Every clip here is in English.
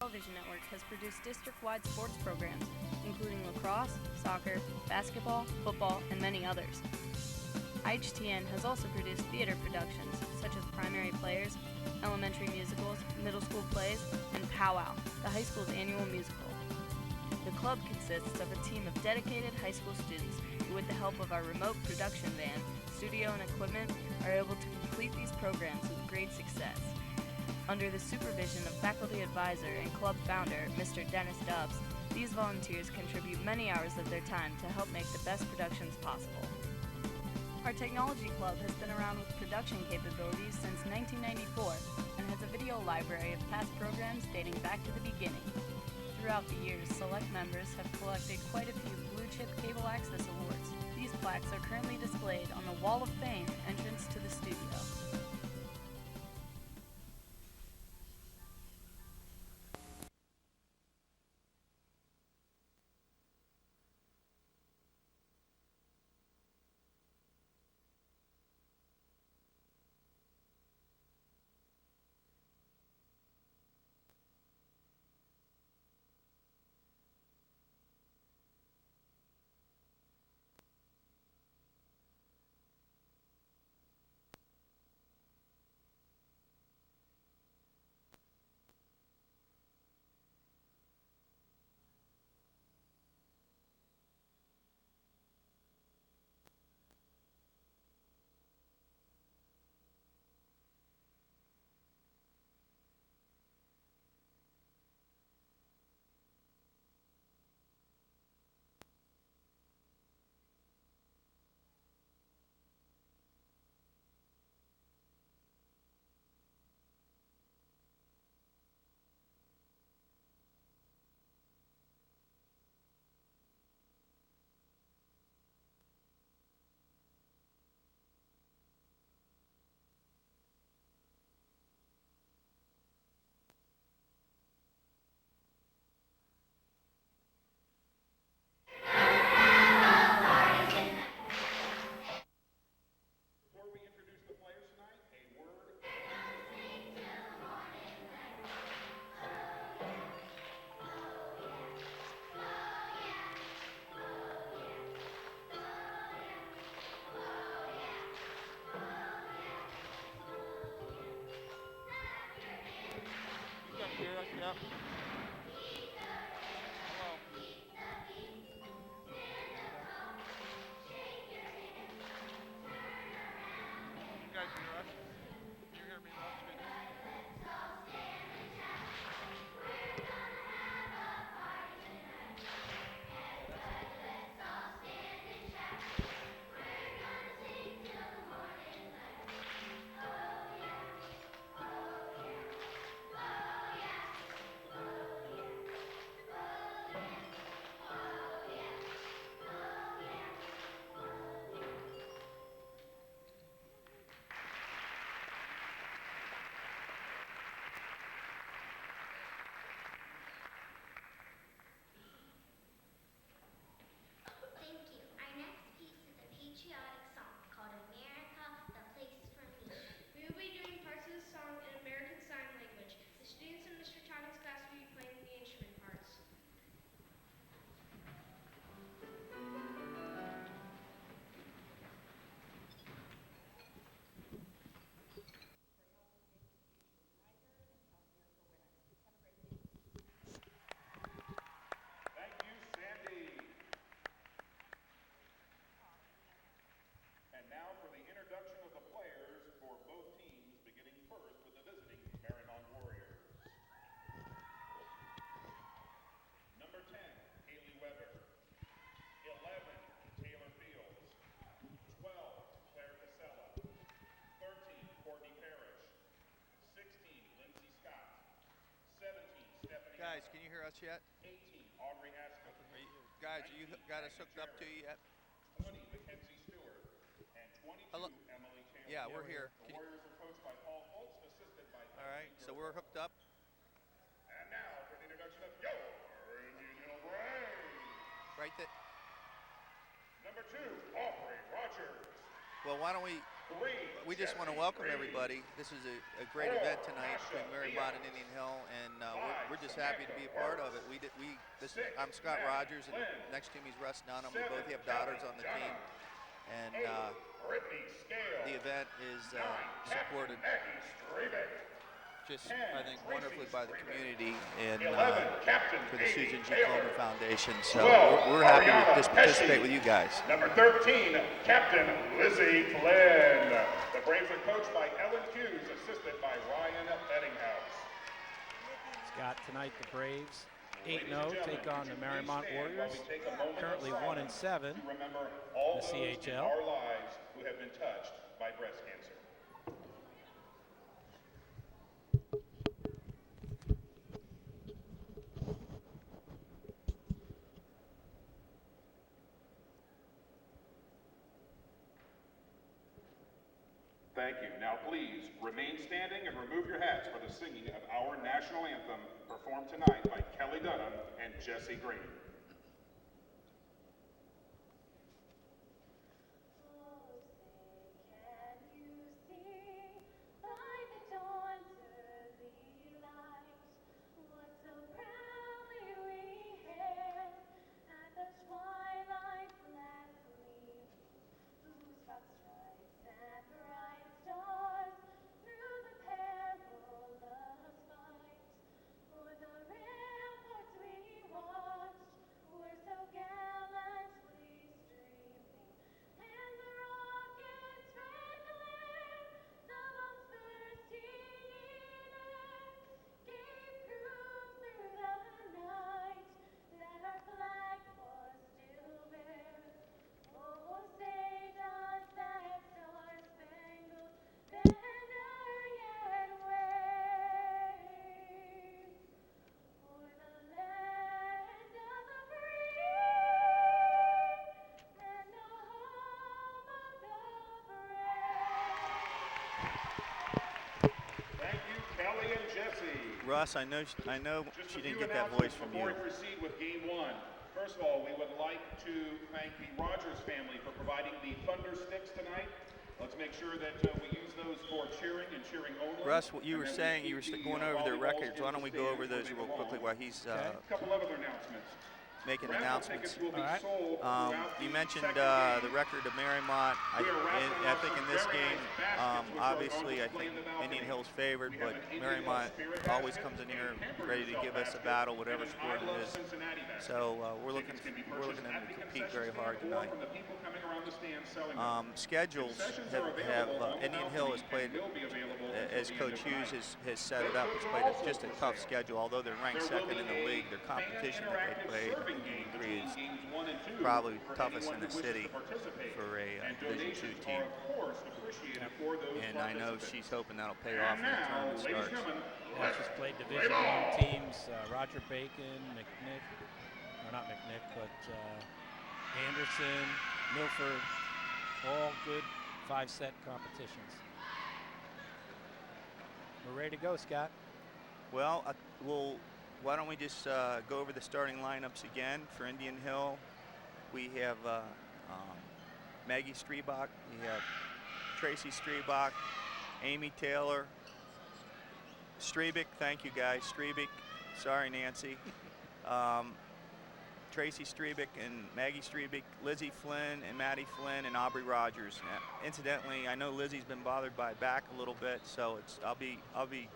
Television Network has produced district-wide sports programs, including lacrosse, soccer, basketball, football, and many others. IHTN has also produced theater productions, such as Primary Players, elementary musicals, middle school plays, and Powwow, the high school's annual musical. The club consists of a team of dedicated high school students who, with the help of our remote production van, studio, and equipment, are able to complete these programs with great success. Under the supervision of faculty advisor and club founder, Mr. Dennis Dubbs, these volunteers contribute many hours of their time to help make the best productions possible. Our technology club has been around with production capabilities since 1994 and has a video library of past programs dating back to the beginning. Throughout the years, select members have collected quite a few Blue Chip Cable Access Awards. These plaques are currently displayed on the Wall of Fame entrance to the studio. Yep. Guys, can you hear us yet? 18, Aubrey Haskell. Guys, you got us hooked up to you yet? 20, Mackenzie Stewart. And 22, Hello? Emily Chandler. Yeah, we're here. The Warriors are coached by Paul Holtz, assisted by All right, so we're hooked up. And now for the introduction of your Indian Hill Braves. Right there. Number 2, Aubrey Rogers. Well, why don't we we just want to welcome everybody. This is a great event tonight between Mariemont and Indian Hill, and we're just happy to be a part of it. I'm Scott Rogers, and next to me is Russ Dunham. We both have daughters on the team, and the event is supported just, I think, wonderfully by the community and for the Susan G. Coleman Foundation. So we're happy to just participate with you guys. Number 13, Captain Lizzie Flynn. The Braves are coached by Ellen Hughes, assisted by Ryan Eddinghouse. Scott, tonight the Braves 8-0 take on the Mariemont Warriors, currently 1-7 in the CHL. Our lives who have been touched by breast cancer. Thank you. Now please remain standing and remove your hats for the singing of our national anthem performed tonight by Kelly Dunham and Jesse Green. Russ, I know she didn't get that voice from you. Before we proceed with game one, first of all, we would like to thank the Rogers family for providing the Thunder Sticks tonight. Let's make sure that we use those for cheering and cheering only. Russ, what you were saying, you were going over their records. Why don't we go over those real quickly while he's a couple of other announcements. Making announcements. All right. You mentioned the record of Mariemont. I think in this game, obviously, I think Indian Hill's favored, but Mariemont always comes in here ready to give us a battle, whatever sport it is. So we're looking at them to compete very hard tonight. Schedules have Indian Hill has played, as Coach Hughes has set it up, has played just a tough schedule. Although they're ranked second in the league, their competition that they played is probably toughest in the city for a Division II team. And I know she's hoping that'll pay off when the tournament starts. Yeah, she's played Division I teams, Roger Bacon, McNick, or not McNick, but Anderson, Milford, all good 5-set competitions. We're ready to go, Scott. Well, why don't we just go over the starting lineups again for Indian Hill. We have Maggie Streebach, we have Tracy Streebach, Amy Taylor, Streebach, thank you guys, Streebach, sorry Nancy, Tracy Streebach and Maggie Streebach, Lizzie Flynn and Maddie Flynn and Aubrey Rogers. Incidentally, I know Lizzie's been bothered by back a little bit, so I'll be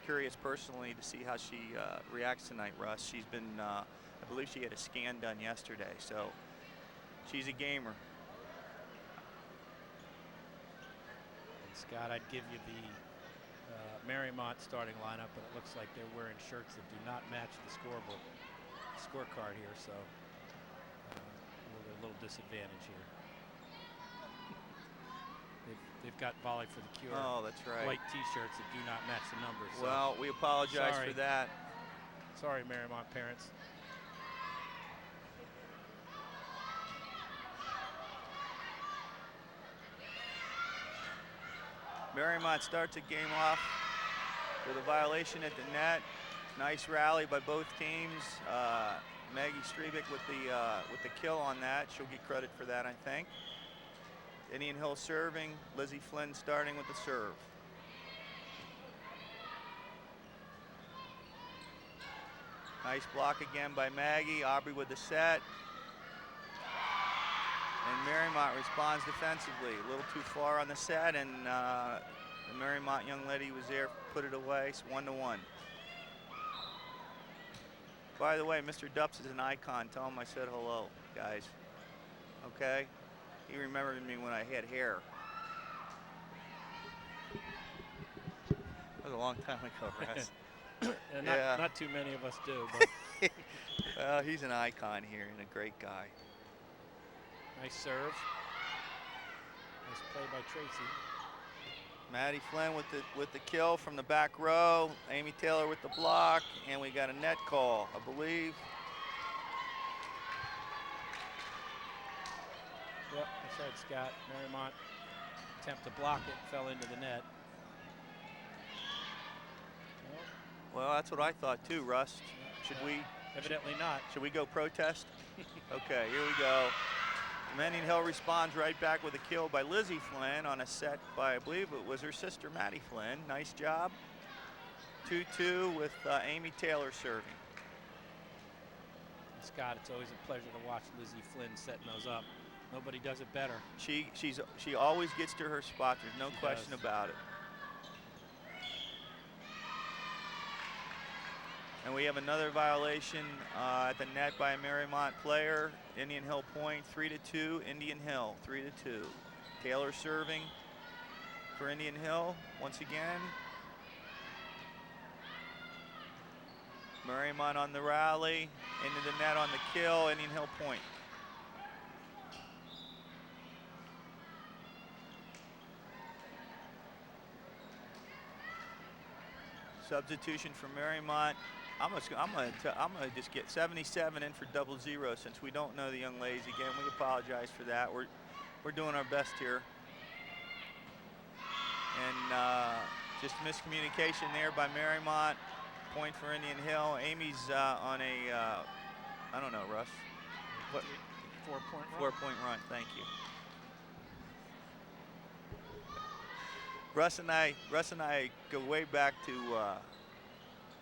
curious personally to see how she reacts tonight, Russ. She's been, I believe she had a scan done yesterday, so she's a gamer. And Scott, I'd give you the Mariemont starting lineup, but it looks like they're wearing shirts that do not match the scorecard here, so we're at a little disadvantage here. They've got Volley for the Cure. Oh, that's right. White T-shirts that do not match the numbers. So well, we apologize for that. Sorry, Mariemont parents. Mariemont starts the game off with a violation at the net. Nice rally by both teams. Maggie Streebach with the kill on that. She'll get credit for that, I think. Indian Hill serving. Lizzie Flynn starting with the serve. Nice block again by Maggie. Aubrey with the set. And Mariemont responds defensively. A little too far on the set, and the Mariemont young lady was there, put it away. It's 1-1. By the way, Mr. Dupps is an icon. Tell him I said hello, guys. Okay? He remembered me when I had hair. That was a long time ago, Russ. Not too many of us do, but well, he's an icon here and a great guy. Nice serve. Nice play by Tracy. Maddie Flynn with the kill from the back row. Amy Taylor with the block, and we got a net call, I believe. Yep, that's right, Scott. Mariemont attempt to block it, fell into the net. Well, that's what I thought too, Russ. Should we? Evidently not. Should we go protest? Okay, here we go. Indian Hill responds right back with a kill by Lizzie Flynn on a set by, I believe it was her sister, Maddie Flynn. Nice job. 2-2 with Amy Taylor serving. Scott, it's always a pleasure to watch Lizzie Flynn setting those up. Nobody does it better. She always gets to her spot. There's no question about it. And we have another violation at the net by a Mariemont player. Indian Hill point, 3-2. Indian Hill, 3-2. Taylor serving for Indian Hill once again. Mariemont on the rally, into the net on the kill. Indian Hill point. Substitution for Mariemont. I'm gonna just get 77 in for 0-0 since we don't know the young ladies again. We apologize for that. We're doing our best here. And just miscommunication there by Mariemont. Point for Indian Hill. Amy's on a I don't know, Russ. What? 4-point run. 4-point run. Thank you. Russ and I go way back to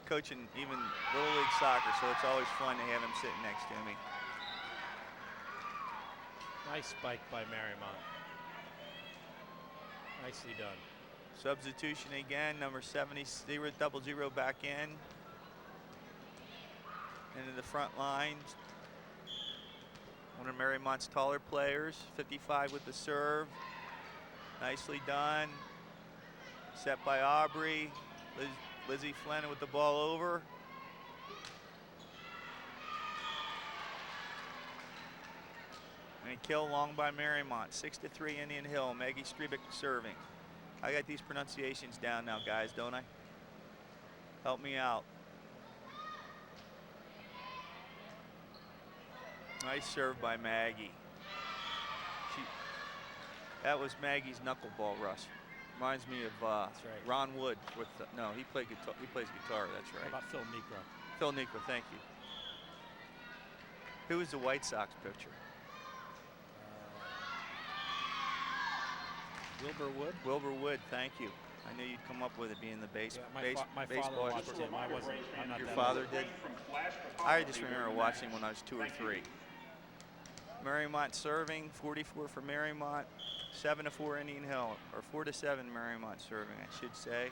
coaching even Little League soccer, so it's always fun to have him sitting next to me. Nice spike by Mariemont. Nicely done. Substitution again, number 70, 0-0 back in. Into the front lines. One of Mariemont's taller players, 55 with the serve. Nicely done. Set by Aubrey. Lizzie Flynn with the ball over. And a kill long by Mariemont. 6-3 Indian Hill. Maggie Strebick serving. I got these pronunciations down now, guys, don't I? Help me out. Nice serve by Maggie. That was Maggie's knuckleball, Russ. Reminds me of That's right. Ron Wood with no, he plays guitar. That's right. How about Phil Negro? Phil Negro, thank you. Who was the White Sox pitcher? Wilbur Wood. Wilbur Wood, thank you. I knew you'd come up with it being the Yeah, my father baseball. watched him. I'm not Your that father old. did? I just remember watching when I was 2 or 3. Mariemont serving, 44 for Mariemont, 7-4 Indian Hill, or 4-7 Mariemont serving, I should say.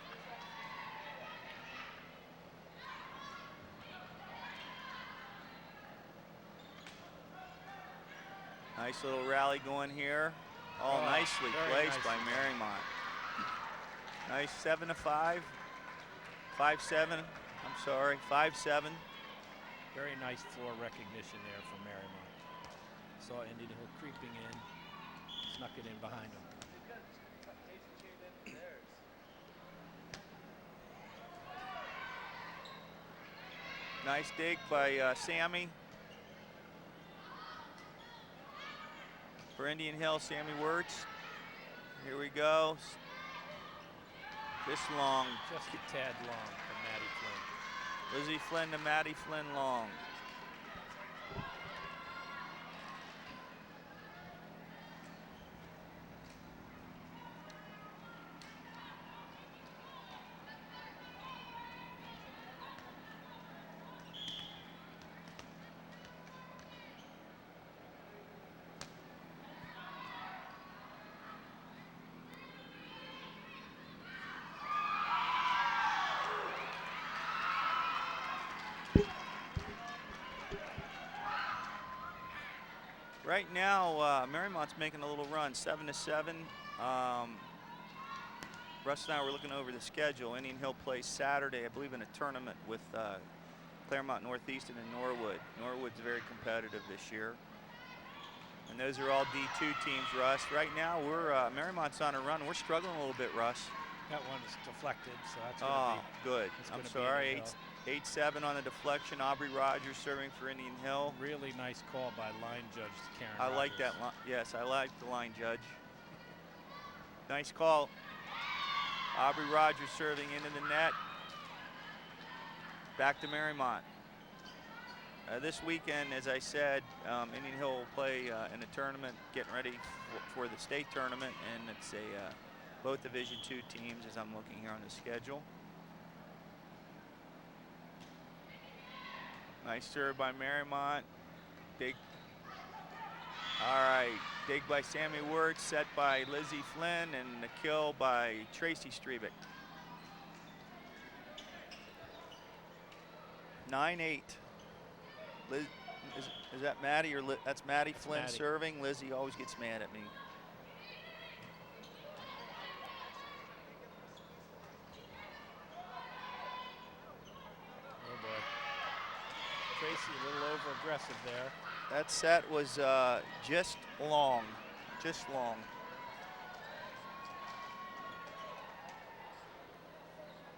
Nice little rally going here. All nicely placed by Mariemont. Nice 7-5, 5-7. I'm sorry, 5-7. Very nice floor recognition there from Mariemont. Saw Indian Hill creeping in, snuck it in behind him. Nice dig by Sammy. For Indian Hill, Sammy Wirtz. Here we go. This long. Just a tad long for Maddie Flynn. Lizzie Flynn to Maddie Flynn long. Right now, Mariemont's making a little run, 7-7. Russ and I were looking over the schedule. Indian Hill plays Saturday, I believe, in a tournament with Claremont Northeastern and Norwood. Norwood's very competitive this year. And those are all D2 teams, Russ. Right now, Mariemont's on a run. We're struggling a little bit, Russ. That one is deflected, so that's going to be good. I'm sorry. 8-7 on the deflection. Aubrey Rogers serving for Indian Hill. Really nice call by line judge Karen I Rogers. like that line. Yes, I like the line judge. Nice call. Aubrey Rogers serving into the net. Back to Mariemont. This weekend, as I said, Indian Hill will play in a tournament, getting ready for the state tournament, and it's both Division II teams as I'm looking here on the schedule. Nice serve by Mariemont. Big. All right, dig by Sammy Wirtz, set by Lizzie Flynn, and the kill by Tracy Strebick. 9-8. Liz, is that Maddie or that's Maddie Flynn Maddie. serving? Lizzie always gets mad at me. Oh boy. Tracy a little over aggressive there. That set was just long.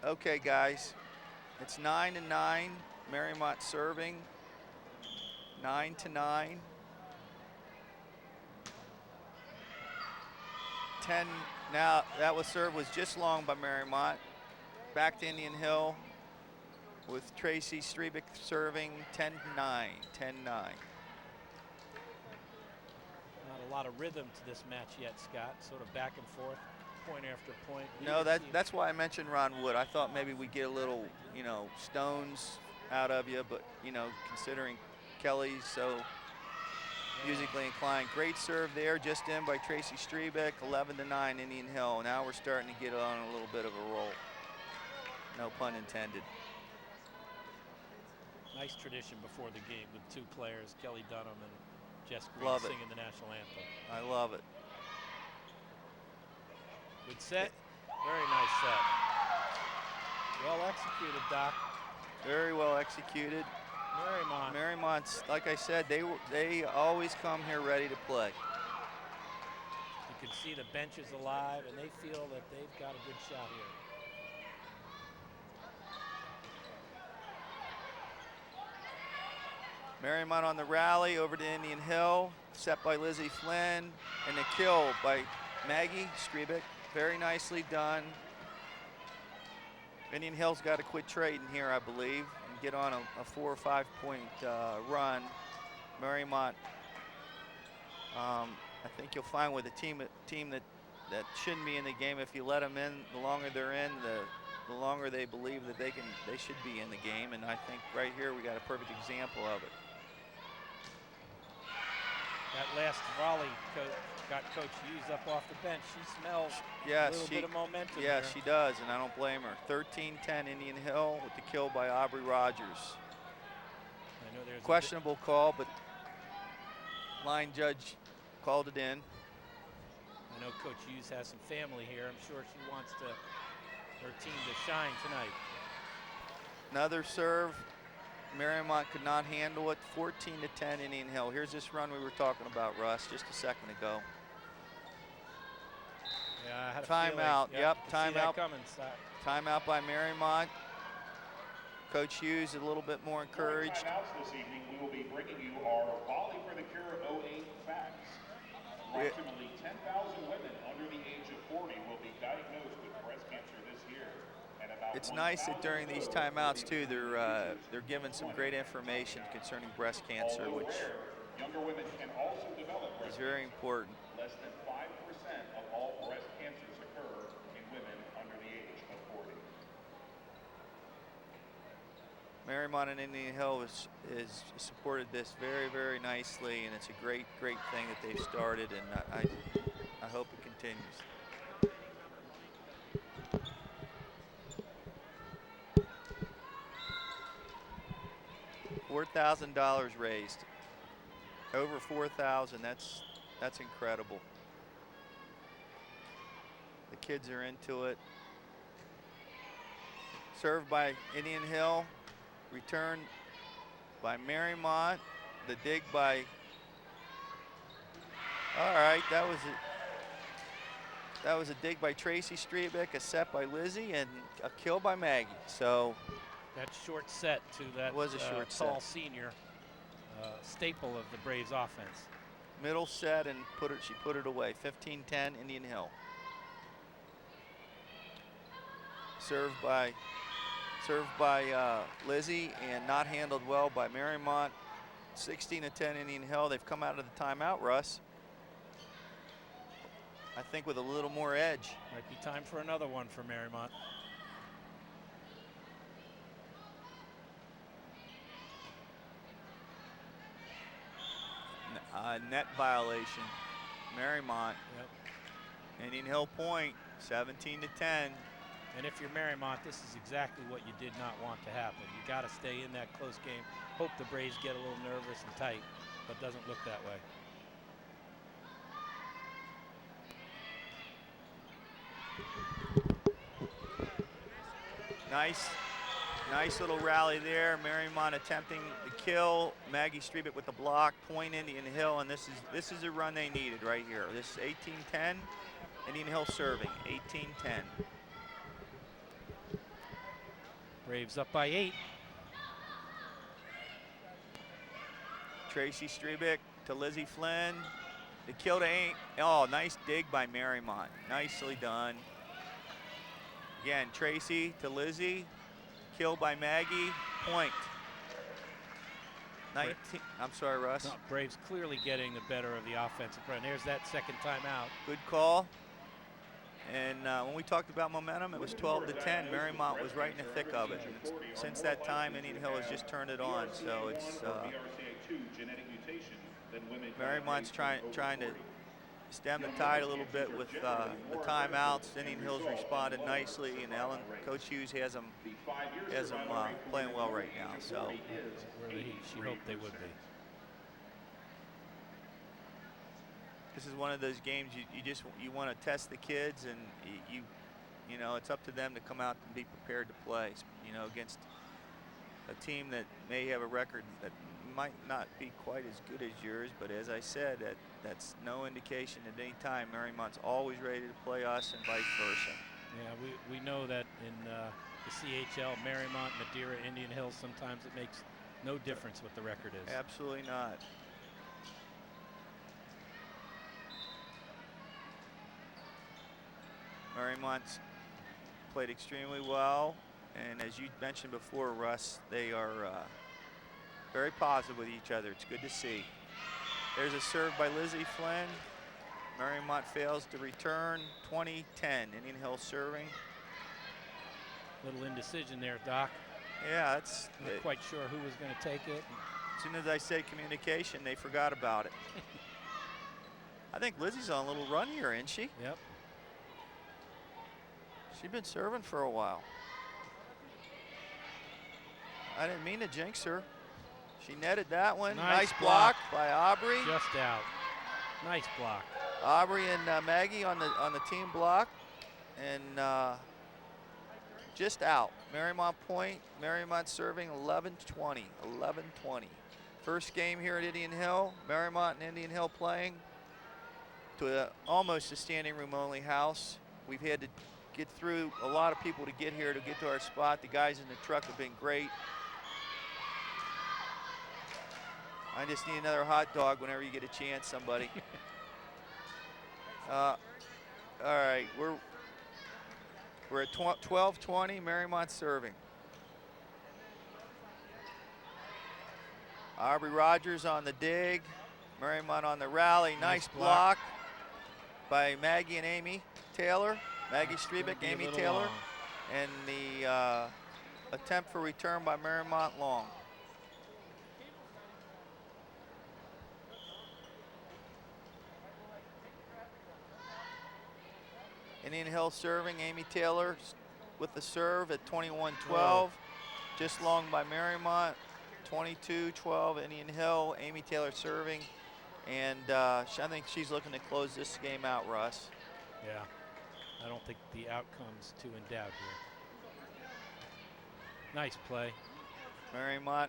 Okay, guys, it's 9-9. Mariemont serving. 9-9. 10. Now that serve was just long by Mariemont. Back to Indian Hill with Tracy Strebick serving. 10-9. 10-9. Not a lot of rhythm to this match yet, Scott. Sort of back and forth, point after point. No, that's why I mentioned Ron Wood. I thought maybe we'd get a little, stones out of you, but, considering Kelly's so musically inclined. Great serve there, just in by Tracy Strebick. 11-9 Indian Hill. Now we're starting to get on a little bit of a roll. No pun intended. Nice tradition before the game with two players, Kelly Dunham and Jess Green, Love it. singing the national anthem. I love it. Good set. Very nice set. Well executed, Doc. Very well executed. Mariemont's, like I said, they always come here ready to play. You can see the bench is alive, and they feel that they've got a good shot here. Mariemont on the rally over to Indian Hill, set by Lizzie Flynn, and the kill by Maggie Strebick. Very nicely done. Indian Hill's got to quit trading here, I believe, and get on a 4 or 5 point run. Mariemont, I think you'll find with a team that shouldn't be in the game, if you let them in, the longer they're in, the longer they believe that they should be in the game. And I think right here we got a perfect example of it. That last volley got Coach Hughes up off the bench. She smells a little bit of momentum. Yes, there. she does, and I don't blame her. 13-10 Indian Hill with the kill by Aubrey Rogers. I know there's questionable call, but line judge called it in. I know Coach Hughes has some family here. I'm sure she wants her team to shine tonight. Another serve. Mariemont could not handle it. 14-10 Indian Hill. Here's this run we were talking about, Russ, just a second ago. Yeah, I had a timeout. Feeling. Yep, timeout. Timeout by Mariemont. Coach Hughes a little bit more encouraged. Timeouts this evening, we will be bringing you our Volley for the Cure 08 facts. Approximately 10,000 women under the age of 40 will be diagnosed with breast cancer this year. It's nice that during these timeouts too, they're given some great information concerning breast cancer, which younger women can also develop breast is very important. Less than 5% of all breast cancers occur in women under the age of 40. Mariemont and Indian Hill is supported this very, very nicely, and it's a great thing that they've started, and I hope it continues. $4,000 raised. Over 4,000. That's incredible. The kids are into it. Served by Indian Hill. Return by Mariemont. The dig by. All right, that was a dig by Tracy Strebeck, a set by Lizzie, and a kill by Maggie. So that short set to that was a short tall set. senior staple of the Braves offense. Middle set and she put it away. 15-10 Indian Hill. Served by Lizzie and not handled well by Mariemont. 16-10 Indian Hill. They've come out of the timeout, Russ. I think with a little more edge. Might be time for another one for Mariemont. Net violation. Mariemont. Yep. Indian Hill point. 17-10. And if you're Mariemont, this is exactly what you did not want to happen. You got to stay in that close game. Hope the Braves get a little nervous and tight, but doesn't look that way. Nice little rally there. Mariemont attempting the kill. Maggie Strebeck with the block. Point Indian Hill, and this is a run they needed right here. This is 18-10. Indian Hill serving. 18-10. Braves up by 8. Tracy Strebeck to Lizzie Flynn. The kill to oh, nice dig by Mariemont. Nicely done. Again, Tracy to Lizzie. Kill by Maggie. Point. 19. I'm sorry, Russ. No, Braves clearly getting the better of the offensive front. There's that second timeout. Good call. And when we talked about momentum, it was 12-10. Mariemont was right in the thick of it. Since that time, Indian Hill has just turned it on. So it's Mariemont's trying to stem the tide a little bit with the timeouts. Indian Hill's responded nicely, and Coach Hughes has them playing well right now. So she hoped they would be. This is one of those games you want to test the kids, and you know, it's up to them to come out and be prepared to play. You know, against a team that may have a record that might not be quite as good as yours, but as I said, that's no indication at any time. Mariemont's always ready to play us and vice versa. Yeah, we know that in the CHL, Mariemont, Madeira, Indian Hill, sometimes it makes no difference what the record is. Absolutely not. Mariemont's played extremely well, and as you mentioned before, Russ, they are very positive with each other. It's good to see. There's a serve by Lizzie Flynn. Mariemont fails to return. 20-10. Indian Hill serving. Little indecision there, Doc. Yeah, that's not quite sure who was going to take it. As soon as I said communication, they forgot about it. I think Lizzie's on a little run here, isn't she? Yep. She's been serving for a while. I didn't mean to jinx her. She netted that one. Nice block by Aubrey. Just out. Nice block. Aubrey and Maggie on the team block, and just out. Mariemont point. Mariemont serving 11-20. 11-20. First game here at Indian Hill. Mariemont and Indian Hill playing to almost a standing room only house. We've had to get through a lot of people to get here to get to our spot. The guys in the truck have been great. I just need another hot dog whenever you get a chance, somebody. All right, we're at 12-20. Mariemont serving. Aubrey Rogers on the dig. Mariemont on the rally. Nice block by Maggie and Amy Taylor. Maggie Strebeck, Amy Taylor. Long. And the attempt for return by Mariemont long. Indian Hill serving. Amy Taylor with the serve at 21-12. Just long by Mariemont. 22-12, Indian Hill. Amy Taylor serving. And I think she's looking to close this game out, Russ. Yeah. I don't think the outcome's too in doubt here. Nice play. Mariemont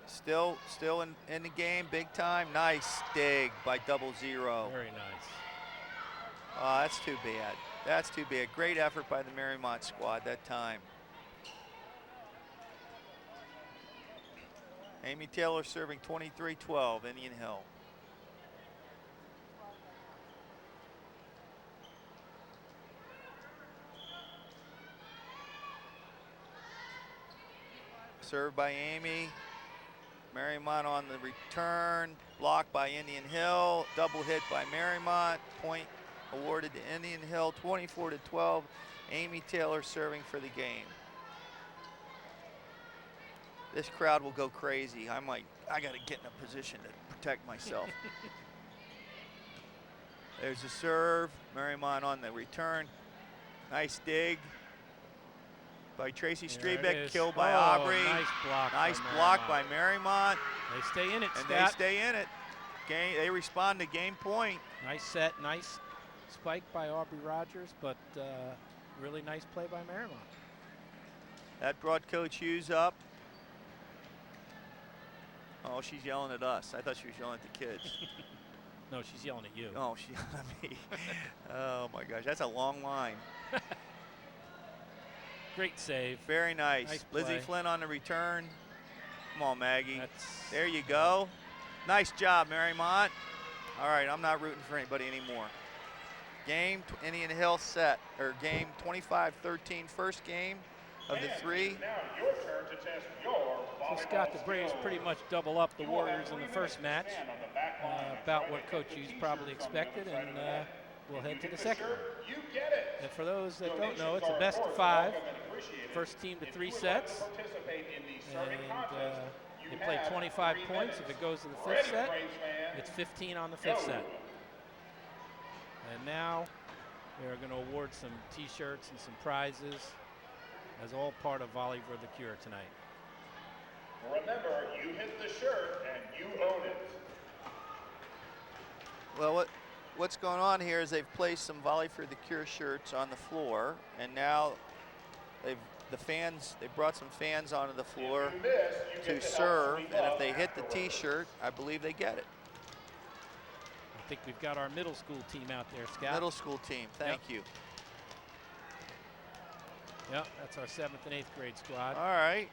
still in the game, big time. Nice dig by 00. Very nice. That's too bad. That's too bad. Great effort by the Mariemont squad that time. Amy Taylor serving 23-12, Indian Hill. Served by Amy. Mariemont on the return. Blocked by Indian Hill. Double hit by Mariemont. Point awarded to Indian Hill. 24-12. Amy Taylor serving for the game. This crowd will go crazy. I got to get in a position to protect myself. There's a serve. Mariemont on the return. Nice dig by Tracy Strebeck, killed by Aubrey. Nice block. Nice block by Mariemont. They stay in it, and Scott. they stay in it. They respond to game point. Nice set, nice spike by Aubrey Rogers, but really nice play by Mariemont. That brought Coach Hughes up. Oh, she's yelling at us. I thought she was yelling at the kids. No, she's yelling at you. Oh, she's yelling at me. Oh my gosh, that's a long line. Great save. Very nice. Nice Lizzie play. Flynn on the return. Come on, Maggie. That's There you go. Nice job, Mariemont. All right, I'm not rooting for anybody anymore. Game Indian Hill set, or game 25-13, first game of the three. Now your turn to test your So Scott, the Braves pretty much double up the Warriors in the first match, about what Coach Hughes probably expected, and we'll head to the second one. You get it. And for those that don't know, it's a best of 5, first team to 3 sets, and they play 25 points. If it goes to the 5th set, it's 15 on the 5th set. And now they're going to award some T-shirts and some prizes as all part of Volley for the Cure tonight. Remember, you hit the shirt and you own it. Well, what's going on here is they've placed some Volley for the Cure shirts on the floor, and now they brought some fans onto the floor to serve, and if they hit the T-shirt, I believe they get it. I think we've got our middle school team out there, Scott. Middle school team, thank you. Yep, that's our 7th and 8th grade squad. All right.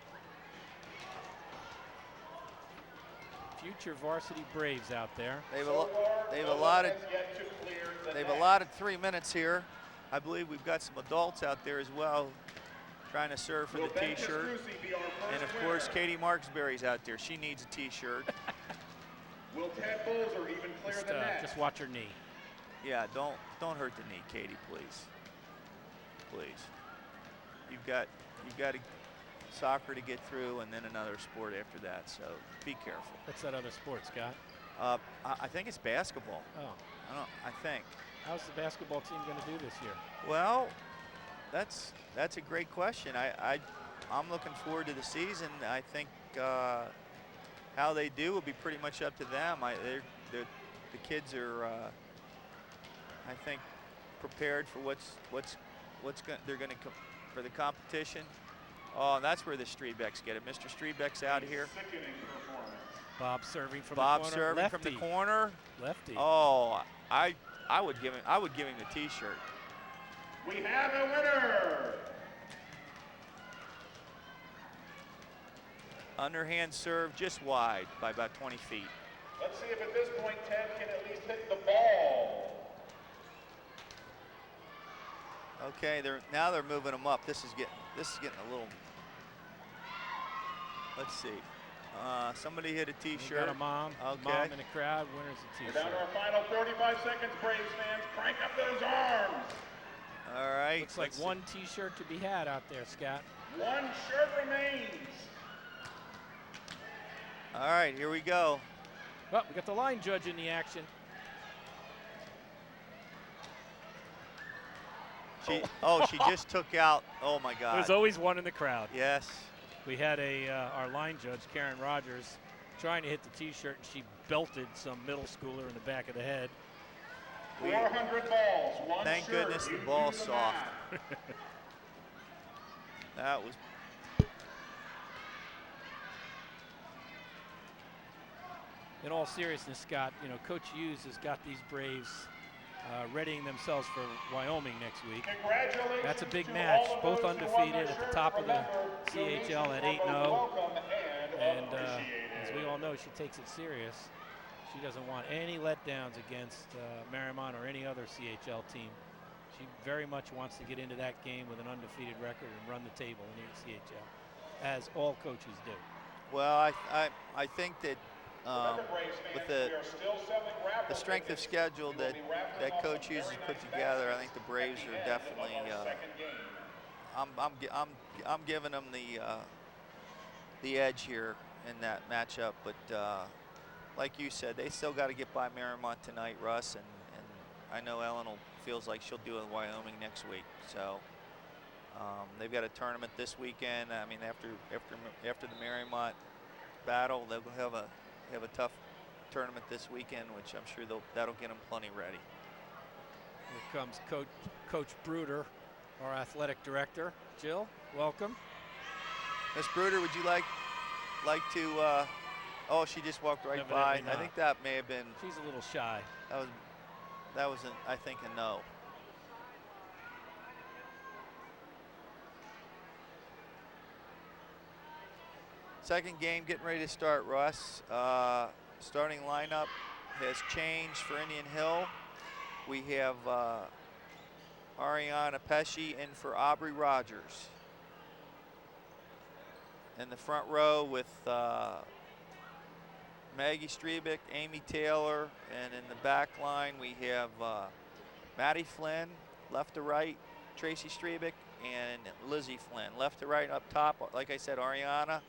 Future varsity Braves out there. They've allotted 3 minutes here. I believe we've got some adults out there as well trying to serve for the T-shirt. And of course, Katie Marksberry's out there. She needs a T-shirt. Will Ted Bowser even clear the net? Just watch her knee. Yeah, don't hurt the knee, Katie, please. Please. You've got soccer to get through, and then another sport after that. So be careful. What's that other sport, Scott? I think it's basketball. Oh. I think. How's the basketball team going to do this year? Well, that's a great question. I'm looking forward to the season. I think how they do will be pretty much up to them. The kids are, I think, prepared for they're going to for the competition. Oh, that's where the Streebecks get it. Mr. Streebecks out here. Bob serving from Bob the corner. serving Lefty. from the corner. Lefty. Oh, I would give him the T-shirt. We have a winner. Underhand serve just wide by about 20 feet. Let's see if at this point Ted can at least hit the ball. Okay, now they're moving them up. This is getting a little. Let's see. Somebody hit a T-shirt. We got a mom. Okay. Mom in the crowd. Winner's a We're T-shirt. down to our final 35 seconds, Braves fans. Crank up those arms. All right. Looks like one T-shirt to be had out there, Scott. One shirt remains. All right, here we go. Oh, we got the line judge in the action. She just took out. Oh my God. There's always one in the crowd. Yes. We had our line judge, Karen Rogers, trying to hit the T-shirt, and she belted some middle schooler in the back of the head. 400 balls, one Thank shirt. goodness the ball's soft. That was. In all seriousness, Scott, you know, Coach Hughes has got these Braves readying themselves for Wyoming next week. Congratulations. That's a big to match, all of both those who won undefeated their at the shirt. top of the Remember, CHL at donations 8-0. are welcome and And as we appreciated. all know, she takes it serious. She doesn't want any letdowns against Mariemont or any other CHL team. She very much wants to get into that game with an undefeated record and run the table in the CHL, as all coaches do. Well, I think that Remember, Braves with fans, the we are still selling raffle strength of tickets. schedule We will that be raffling off Coach some Hughes has very put nice together, I think baskets the Braves at are the end definitely. of our second game. I'm giving them the edge here in that matchup, but like you said, they still got to get by Mariemont tonight, Russ, and I know Ellen feels like she'll do it in Wyoming next week. So they've got a tournament this weekend. I mean, after the Mariemont battle, they'll have a tough tournament this weekend, which I'm sure that'll get them plenty ready. Here comes Coach Bruder, our athletic director. Jill, welcome. Miss Bruder, would you like to? Oh, she just walked right by. Evidently not. I think that may have been. She's a little shy. That was I think a no. Second game getting ready to start, Russ. Starting lineup has changed for Indian Hill. We have Ariana Pesci in for Aubrey Rogers. In the front row with Maggie Strebick, Amy Taylor, and in the back line we have Maddie Flynn, left to right, Tracy Strebick, and Lizzie Flynn. Left to right up top, like I said, Ariana,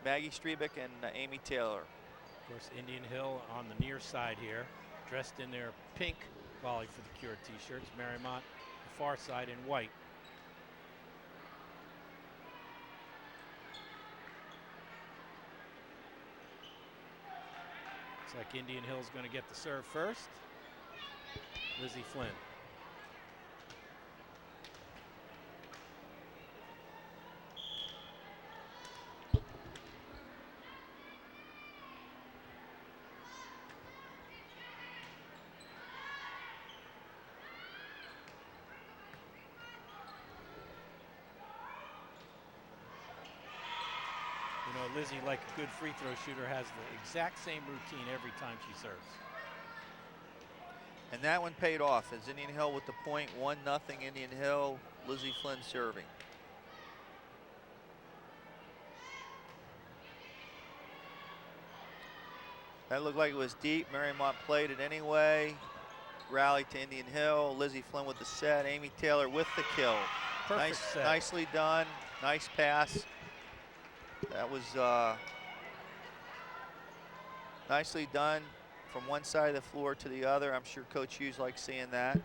Maggie Strebick, and Amy Taylor. Of course, Indian Hill on the near side here, dressed in their pink Volley for the Cure t-shirts. Mariemont, the far side, in white. Looks like Indian Hill's going to get the serve first. Lizzie Flynn. You know, Lizzie, like a good free throw shooter, has the exact same routine every time she serves. And that one paid off as Indian Hill with the point, 1-0 Indian Hill, Lizzie Flynn serving. That looked like it was deep. Mariemont played it anyway. Rally to Indian Hill. Lizzie Flynn with the set. Amy Taylor with the kill. Perfect set. Nicely done. Nice pass. That was nicely done from one side of the floor to the other. I'm sure Coach Hughes likes seeing that.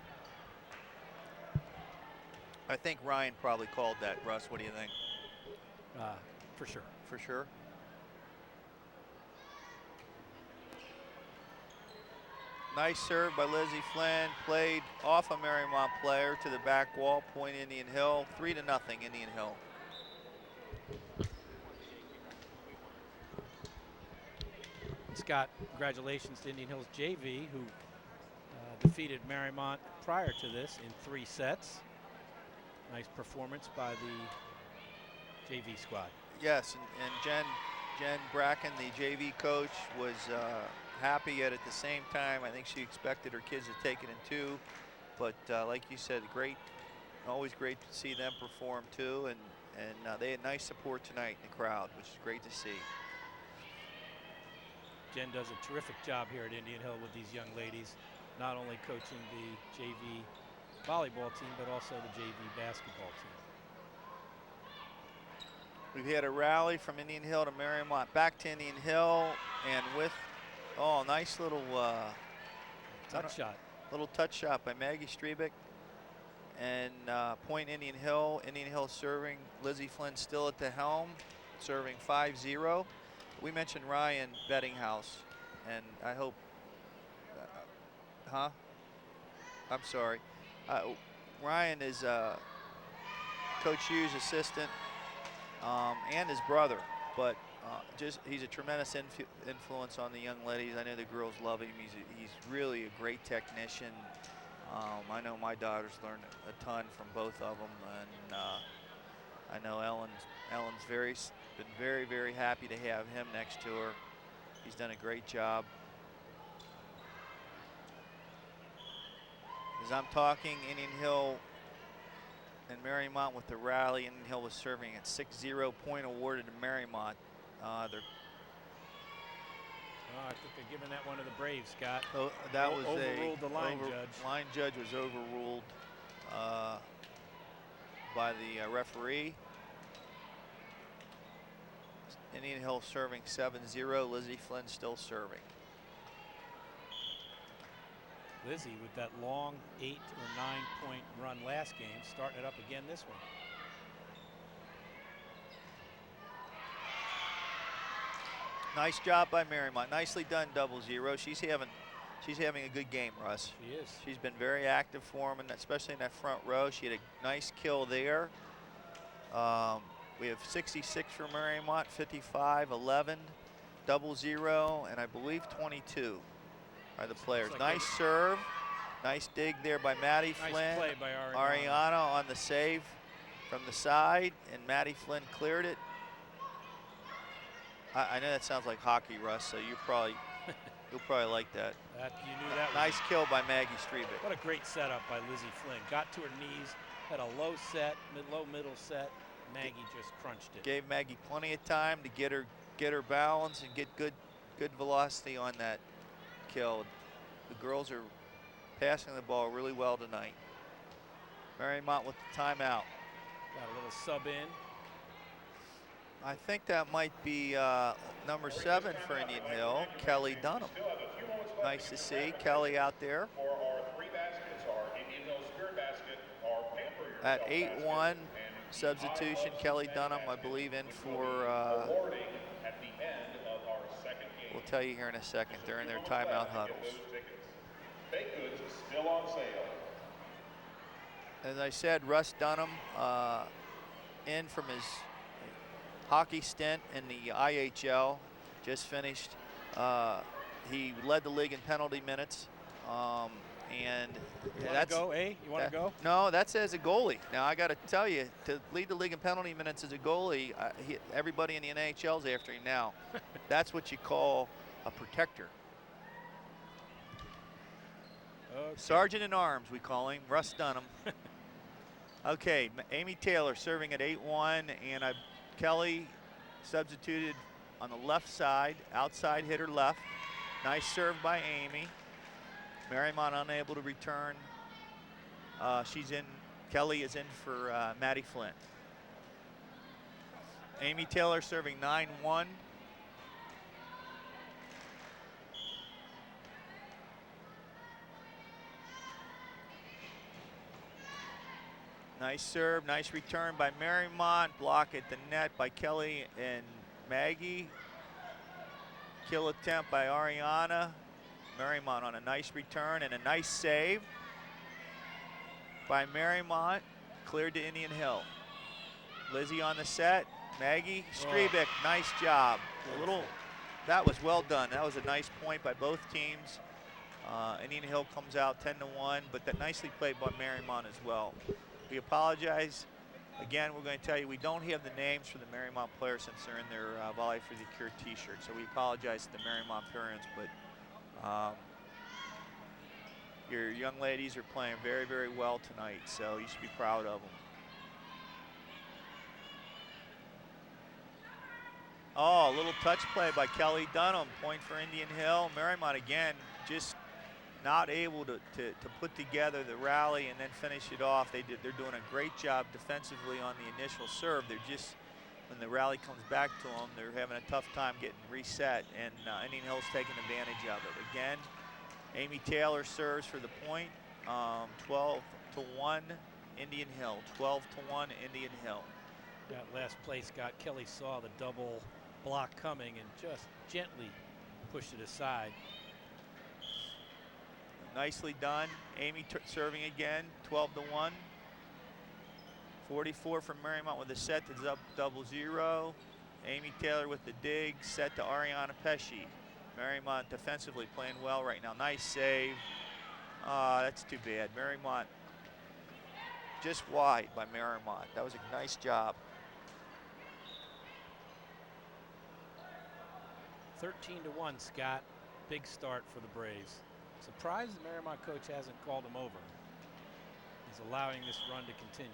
I think Ryan probably called that. Russ, what do you think? For sure. For sure. Nice serve by Lizzie Flynn. Played off a Mariemont player to the back wall. Point Indian Hill. 3-0 Indian Hill. Scott, congratulations to Indian Hill's JV, who defeated Mariemont prior to this in 3 sets. Nice performance by the JV squad. Yes, and Jen Bracken, the JV coach, was happy, yet at the same time, I think she expected her kids to take it in 2. But like you said, always great to see them perform too. And they had nice support tonight in the crowd, which is great to see. Jen does a terrific job here at Indian Hill with these young ladies, not only coaching the JV volleyball team, but also the JV basketball team. We've had a rally from Indian Hill to Mariemont, back to Indian Hill, and with, nice little touch shot. Little touch shot by Maggie Strebick. And point Indian Hill. Indian Hill serving. Lizzie Flynn still at the helm, serving 5-0. We mentioned Ryan Bettinghouse, and I hope, I'm sorry. Ryan is Coach Hughes' assistant and his brother, but he's a tremendous influence on the young ladies. I know the girls love him. He's really a great technician. I know my daughters learned a ton from both of them, and I know Ellen's been very, very happy to have him next to her. He's done a great job. As I'm talking, Indian Hill and Mariemont with the rally. Indian Hill was serving at 6-0, point awarded to Mariemont. I think they're giving that one to the Braves, Scott. So that was overruled the line judge. Line judge was overruled by the referee. Indian Hill serving 7-0. Lizzie Flynn still serving. Lizzie with that long 8 or 9 point run last game, starting it up again this one. Nice job by Mariemont. Nicely done, 0-0. She's having a good game, Russ. She is. She's been very active for him, and especially in that front row. She had a nice kill there. We have 66 for Mariemont, 55, 11, 0-0, and I believe 22 are the players. Like nice serve. Nice dig there by Maddie Flynn. Nice play by Ariana on the save from the side, and Maddie Flynn cleared it. I know that sounds like hockey, Russ, so you'll probably like that. You knew that. Nice kill by Maggie Strebick. What a great setup by Lizzie Flynn. Got to her knees, had a low set, low middle set. Maggie just crunched it. Gave Maggie plenty of time to get her balance and get good velocity on that kill. The girls are passing the ball really well tonight. Mariemont with the timeout. Got a little sub in. I think that might be number 7 for Indian Hill, Kelly Dunham. Nice to see Kelly out there. At 8-1 substitution, Kelly Dunham, I believe, in for, we'll tell you here in a second. They're in their timeout huddles. As I said, Russ Dunham in from his hockey stint in the IHL, just finished. He led the league in penalty minutes. And you want to go, eh? You want to go? No, that's as a goalie. Now, I got to tell you, to lead the league in penalty minutes as a goalie, everybody in the NHL is after him now. That's what you call a protector. Okay. Sergeant in arms, we call him, Russ Dunham. Okay, Amy Taylor serving at 8-1, and Kelly substituted on the left side, outside hitter left. Nice serve by Amy. Mariemont unable to return. Kelly is in for Maddie Flynn. Amy Taylor serving 9-1. Nice serve, nice return by Mariemont. Block at the net by Kelly and Maggie. Kill attempt by Ariana. Mariemont on a nice return and a nice save by Mariemont. Cleared to Indian Hill. Lizzie on the set. Maggie Strebick, nice job. That was well done. That was a nice point by both teams. Indian Hill comes out 10-1, but that nicely played by Mariemont as well. We apologize. Again, we're going to tell you we don't have the names for the Mariemont players since they're in their Volley for the Cure t-shirt. So we apologize to the Mariemont parents, but your young ladies are playing very, very well tonight, so you should be proud of them. Oh, a little touch play by Kelly Dunham. Point for Indian Hill. Mariemont again just not able to put together the rally and then finish it off. They're doing a great job defensively on the initial serve. They're just, when the rally comes back to them, they're having a tough time getting reset, and Indian Hill's taking advantage of it. Again, Amy Taylor serves for the point, 12-1 Indian Hill. 12-1 Indian Hill. That last play, Scott Kelly saw the double block coming and just gently pushed it aside. Nicely done. Amy serving again, 12-1. 44 from Mariemont with a set to double zero. Amy Taylor with the dig, set to Ariana Pesci. Mariemont defensively playing well right now. Nice save. That's too bad. Mariemont just wide by Mariemont. That was a nice job. 13-1, Scott. Big start for the Braves. Surprised the Mariemont coach hasn't called him over. He's allowing this run to continue.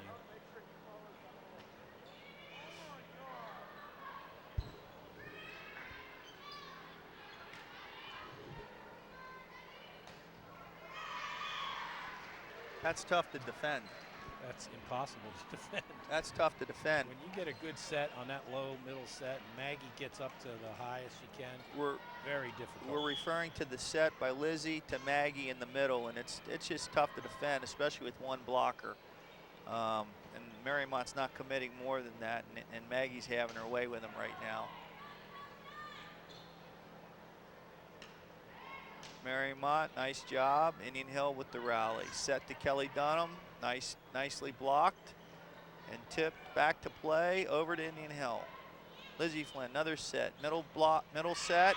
That's tough to defend. That's impossible to defend. That's tough to defend. When you get a good set on that low middle set, and Maggie gets up to the highest she can, very difficult. We're referring to the set by Lizzie to Maggie in the middle, and it's just tough to defend, especially with one blocker. And Mariemont's not committing more than that, and Maggie's having her way with him right now. Mariemont, nice job. Indian Hill with the rally. Set to Kelly Dunham. Nicely blocked and tipped back to play over to Indian Hill. Lizzie Flynn, another set. Middle set,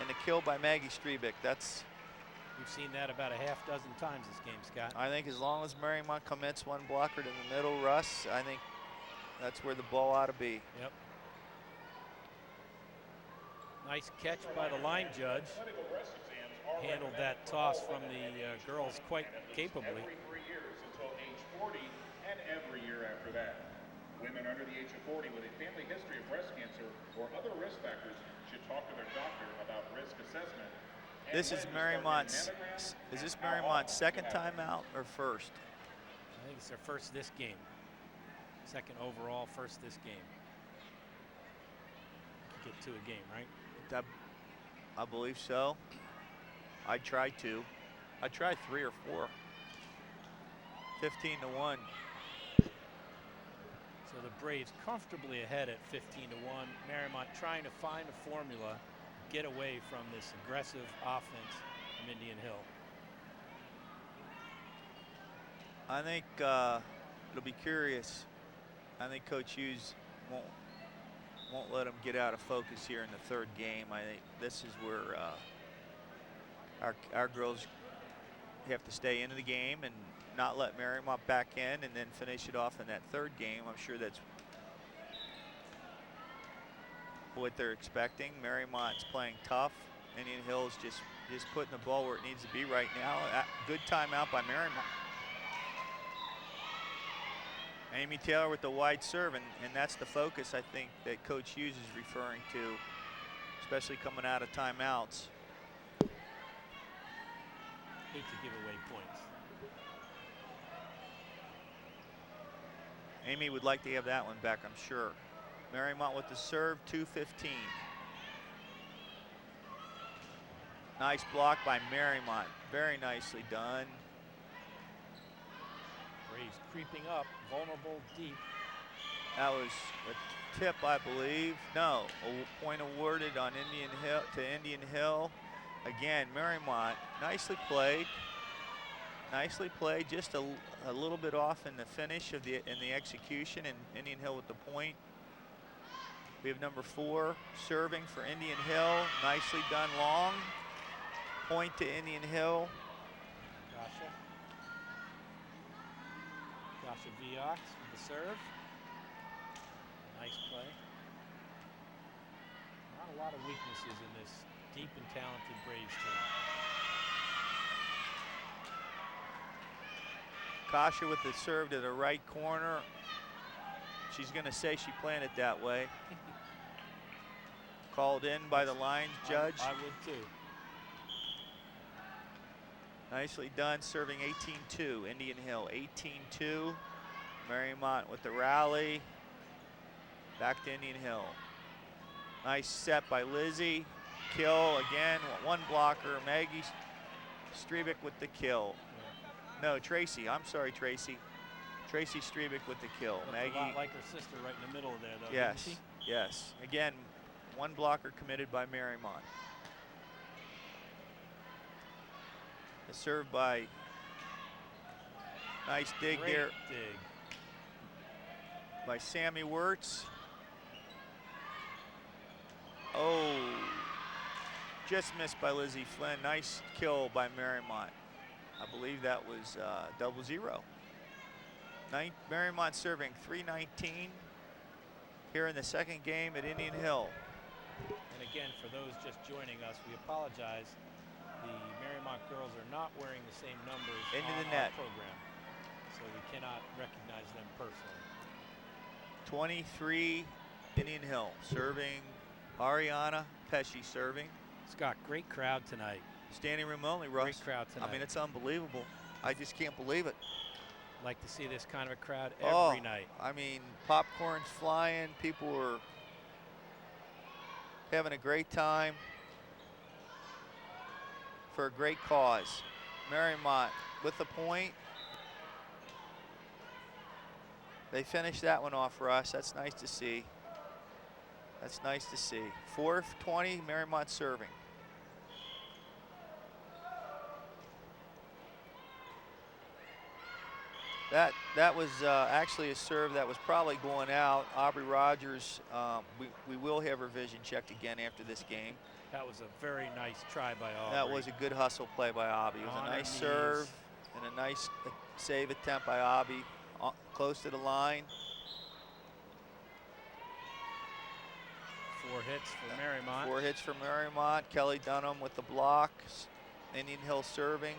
and a kill by Maggie Strebick. We've seen that about a half dozen times this game, Scott. I think as long as Mariemont commits one blocker to the middle, Russ, I think that's where the ball ought to be. Yep. Nice catch by the line judge. Handled that toss from the girls quite capably. Every 3 years until age 40 and every year after that. Women under the age of 40 with a family history of breast cancer or other risk factors should talk to their doctor about risk assessment. This is Mariemont's second time out or first? I think it's their first this game. Second overall, first this game. Get to a game, right? I believe so. I tried 3 or 4. 15-1. So the Braves comfortably ahead at 15-1. Mariemont trying to find a formula, get away from this aggressive offense from Indian Hill. I think it'll be curious. I think Coach Hughes won't let him get out of focus here in the third game. I think this is where our girls have to stay into the game and not let Mariemont back in and then finish it off in that third game. I'm sure that's what they're expecting. Mariemont's playing tough. Indian Hill's just putting the ball where it needs to be right now. Good timeout by Mariemont. Amy Taylor with the wide serve, and that's the focus I think that Coach Hughes is referring to, especially coming out of timeouts. Hate to give away points. Amy would like to have that one back, I'm sure. Mariemont with the serve, 2:15. Nice block by Mariemont. Very nicely done. Braves creeping up, vulnerable deep. That was a tip, I believe. No, a point awarded on Indian Hill. Again, Mariemont, nicely played. Nicely played, just a little bit off in the finish of the execution, and Indian Hill with the point. We have number 4 serving for Indian Hill. Nicely done long. Point to Indian Hill. Gasha Viox with the serve. Nice play. Not a lot of weaknesses in this deep and talented Braves team. Kasha with the serve to the right corner. She's going to say she planned it that way. Called in by the line judge. I would too. Nicely done, serving 18-2, Indian Hill, 18-2. Mariemont with the rally. Back to Indian Hill. Nice set by Lizzie. Kill again, one blocker. Maggie Strebick with the kill. No, Tracy, I'm sorry, Tracy. Tracy Strebick with the kill. Looked Maggie. a lot like her sister right in the middle of there, though. Yes. Didn't Yes. Again, one blocker committed by Mariemont. A serve by. Nice dig Great there dig. by Sammy Wirtz. Oh, just missed by Lizzie Flynn. Nice kill by Mariemont. I believe that was 0-0. Mariemont serving 3:19 here in the second game at Indian Hill. And again, for those just joining us, we apologize. The Mariemont girls are not wearing the same numbers Into on the net. our program, so we cannot recognize them personally. 23 Indian Hill serving. Ariana Pesci serving. Scott, great crowd tonight. Standing room only, Russ. Great crowd tonight. I mean, it's unbelievable. I just can't believe it. Like to see this kind of a crowd every night. I mean, popcorn's flying. People were having a great time for a great cause. Mariemont with the point. They finished that one off for us. That's nice to see. That's nice to see. 4:20, Mariemont serving. That was actually a serve that was probably going out. Aubrey Rogers, we will have her vision checked again after this game. That was a very nice try by Aubrey. That was a good hustle play by Aubrey. It was a nice serve and a nice save attempt by Aubrey, close to the line. 4 hits for Mariemont. 4 hits for Mariemont. Kelly Dunham with the blocks. Indian Hill serving.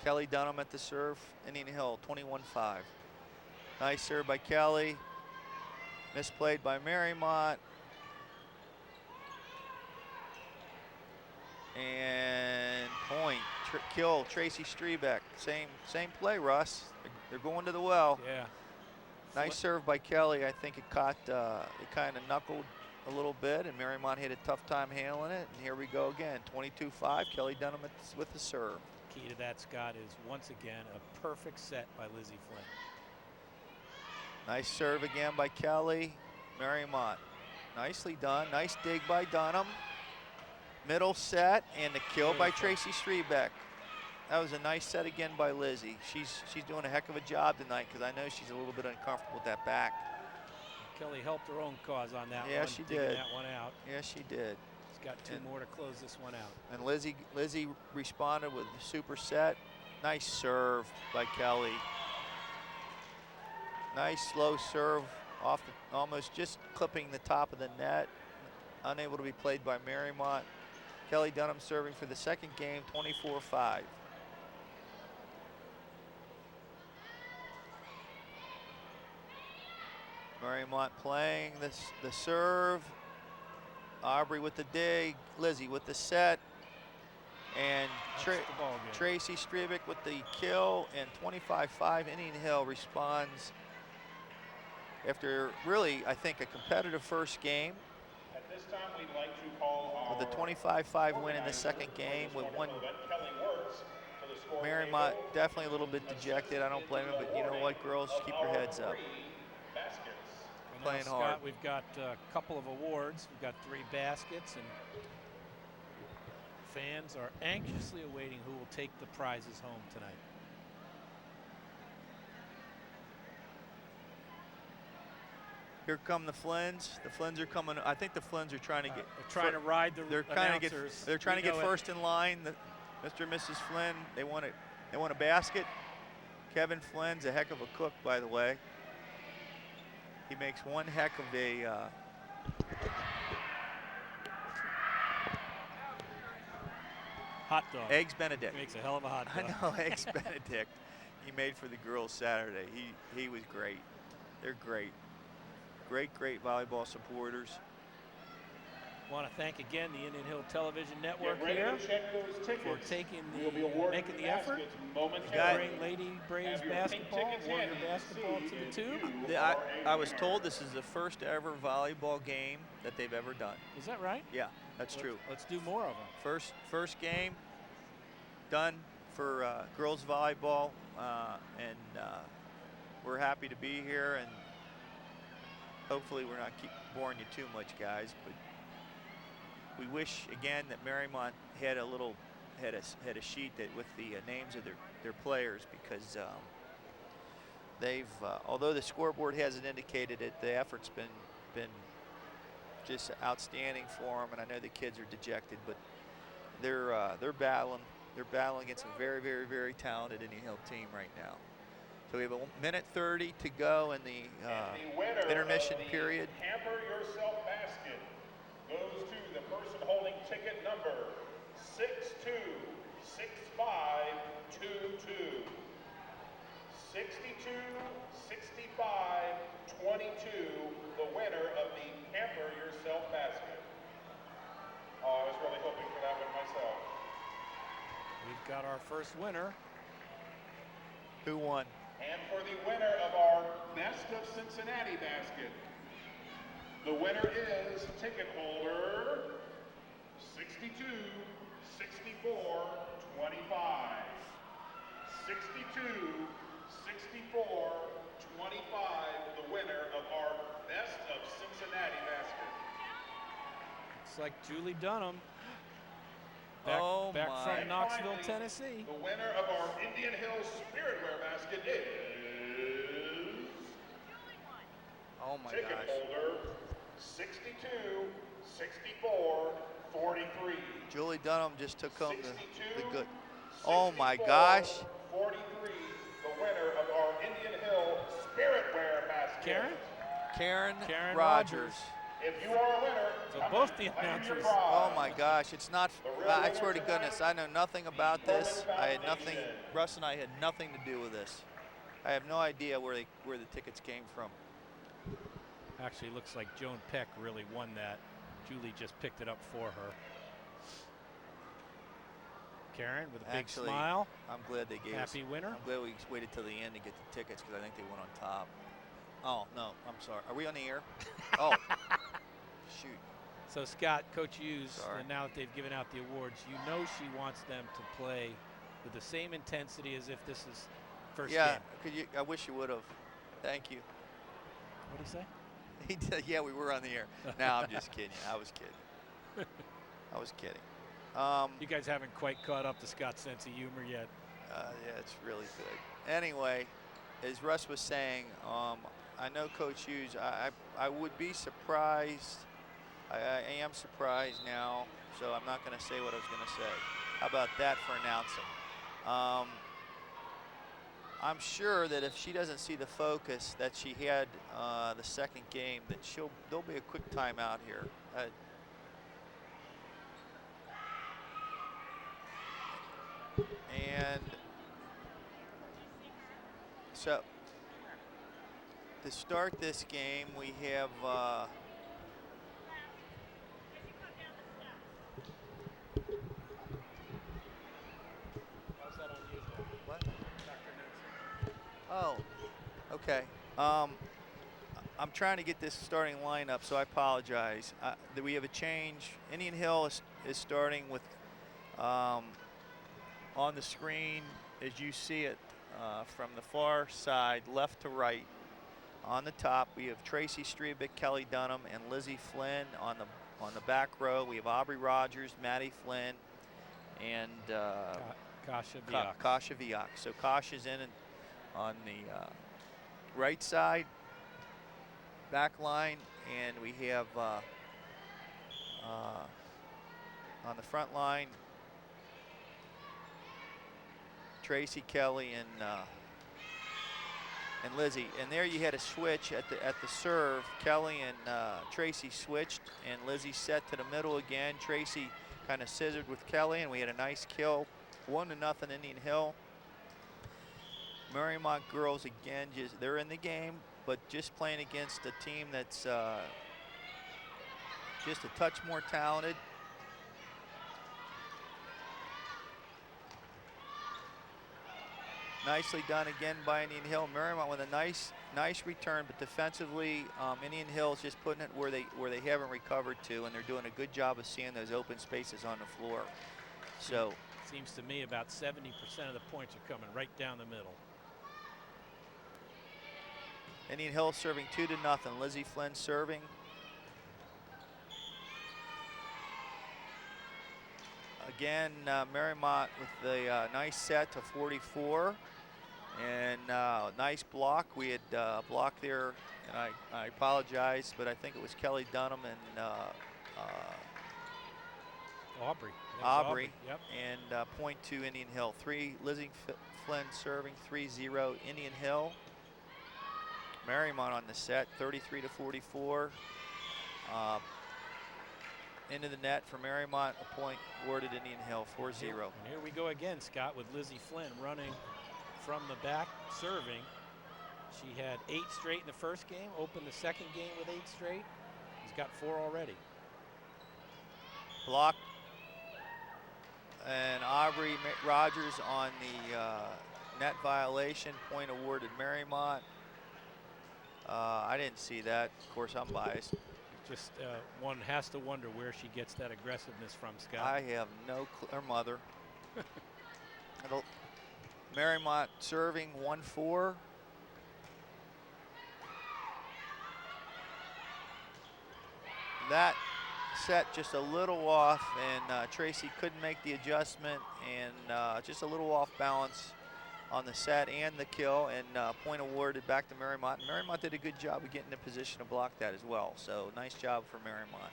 Kelly Dunham at the serve. Indian Hill 21-5. Nice serve by Kelly. Misplayed by Mariemont. And point. Kill Tracy Strebeck. Same play, Russ. They're going to the well. Yeah. Nice serve by Kelly. I think it caught, it kind of knuckled a little bit, and Mariemont had a tough time handling it. And here we go again. 22-5. Kelly Dunham with the serve. Key to that, Scott, is once again a perfect set by Lizzie Flynn. Nice serve again by Kelly. Mariemont. Nicely done. Nice dig by Dunham. Middle set and the kill by Tracy Strebeck. That was a nice set again by Lizzie. She's doing a heck of a job tonight because I know she's a little bit uncomfortable with that back. Kelly helped her own cause on that one. Yeah, she did. That one out. Yeah, she did. She's got 2 more to close this one out. And Lizzie responded with a super set. Nice serve by Kelly. Nice slow serve off the, almost just clipping the top of the net. Unable to be played by Mariemont. Kelly Dunham serving for the second game, 24-5. Mariemont playing the serve. Aubrey with the dig. Lizzie with the set. And Tracy Strebick with the kill. And 25-5, Indian Hill responds after really, I think, a competitive first game. At this time, we'd like to call With a 25-5 win in the second game with one. Mariemont definitely a little bit dejected. I don't blame him, but you know what, girls, keep your heads up. Playing hard. Scott, we've got a couple of awards. We've got 3 baskets, and fans are anxiously awaiting who will take the prizes home tonight. Here come the Flynn's. The Flynn's are coming. I think the Flynn's are trying to get. They're trying to ride the announcers. They're trying to get first in line. Mr. and Mrs. Flynn. They want it. They want a basket. Kevin Flynn's a heck of a cook, by the way. He makes one heck of a. Hot dog. Eggs Benedict. He makes a hell of a hot dog. I know, Eggs Benedict. He made for the girls Saturday. He was great. They're great. Great volleyball supporters. Want to thank again the Indian Hill Television Network here for making the effort to bring Lady Braves basketball, Warrior basketball to the tube. I was told this is the first ever volleyball game that they've ever done. Is that right? Yeah. That's true. Let's do more of them. First game done for girls volleyball, and we're happy to be here, and hopefully we're not keep boring you too much, guys. But we wish again that Mariemont had a sheet that with the names of their players, because they've although the scoreboard hasn't indicated it, the effort's been just outstanding for them, and I know the kids are dejected, but they're battling against a very, very, very talented Indian Hill team right now. So we have 1:30 to go in the intermission period. Hamper yourself basket goes to the person holding ticket number 626522. 626522, the winner of the Hamper Yourself basket. Oh, I was really hoping for that one myself. We've got our first winner. Who won? And for the winner of our Best of Cincinnati basket, the winner is ticket holder 626425. 626425, the winner of our Best of Cincinnati basket. It's like Julie Dunham. Back from And Knoxville, finally, Tennessee. The winner of our Indian Hill Spirit Wear basket is Oh my ticket gosh. holder 626443. Julie Dunham just took home the good. 62, Oh my gosh. 43, the winner of our Indian Hill Spirit Wear basket. Karen Rogers. If you are a winner, So come both and the claim your announcers. prize. Oh my gosh, it's not, I swear to goodness, I know nothing about this. I had nothing, Russ and I had nothing to do with this. I have no idea where the tickets came from. Actually, looks like Joan Peck really won that. Julie just picked it up for her. Karen with a big Actually, smile. I'm glad they gave us. Happy winner. I'm glad we waited till the end to get the tickets, because I think they went on top. Oh no, I'm sorry. Are we on the air? Oh, shoot. So Scott, Coach Hughes, Sorry. and now that they've given out the awards, you know she wants them to play with the same intensity as if this is first Yeah, game. could you? I wish you would have. Thank you. What did he say? He did, yeah, we were on the air. No, I'm just kidding. I was kidding. I was kidding. You guys haven't quite caught up to Scott's sense of humor yet. Yeah, it's really good. Anyway, as Russ was saying, I know Coach Hughes. I would be surprised. I am surprised now, so I'm not going to say what I was going to say. How about that for announcing? I'm sure that if she doesn't see the focus that she had the second game, that there'll be a quick timeout here. And so to start this game, we have How's that unusual? what? Dr. Nelson. Oh, okay. I'm trying to get this starting lineup, so I apologize. That we have a change. Indian Hill is starting with on the screen as you see it from the far side, left to right. On the top, we have Tracy Strebick, Kelly Dunham, and Lizzie Flynn. On the back row, we have Aubrey Rogers, Maddie Flynn, and Kasha Viak. Kasha Viak. So Kasha's in on the right side, back line, and we have on the front line, Tracy, Kelly, and Lizzie. And there you had a switch at the serve. Kelly and Tracy switched, and Lizzie set to the middle again. Tracy kind of scissored with Kelly, and we had a nice kill. 1-0 Indian Hill. Mariemont girls again, they're in the game, but just playing against a team that's just a touch more talented. nicely done again by Indian Hill. Mariemont with a nice return, but defensively, Indian Hill's just putting it where they haven't recovered to, and they're doing a good job of seeing those open spaces on the floor. So seems to me about 70% of the points are coming right down the middle. Indian Hill serving 2-0. Lizzie Flynn serving. Again, Mariemont with the nice set to 44. And nice block. We had blocked there, and I apologize, but I think it was Kelly Dunham and Aubrey. Yep. And point to Indian Hill. Lizzie Flynn serving 3-0 Indian Hill. Mariemont on the set, 33-44. Into the net for Mariemont, a point awarded Indian Hill, 4-0. And here we go again, Scott, with Lizzie Flynn running from the back, serving. She had 8 straight in the first game, opened the second game with 8 straight. He's got 4 already. Block. And Aubrey Rogers on the net violation, point awarded Mariemont. I didn't see that. Of course, I'm biased. Just one has to wonder where she gets that aggressiveness from, Scott. I have no clue. Her mother. Mariemont serving 1-4. That set just a little off, and Tracy couldn't make the adjustment, and just a little off balance on the set and the kill, and point awarded back to Mariemont. And Mariemont did a good job of getting in position to block that as well. So nice job for Mariemont.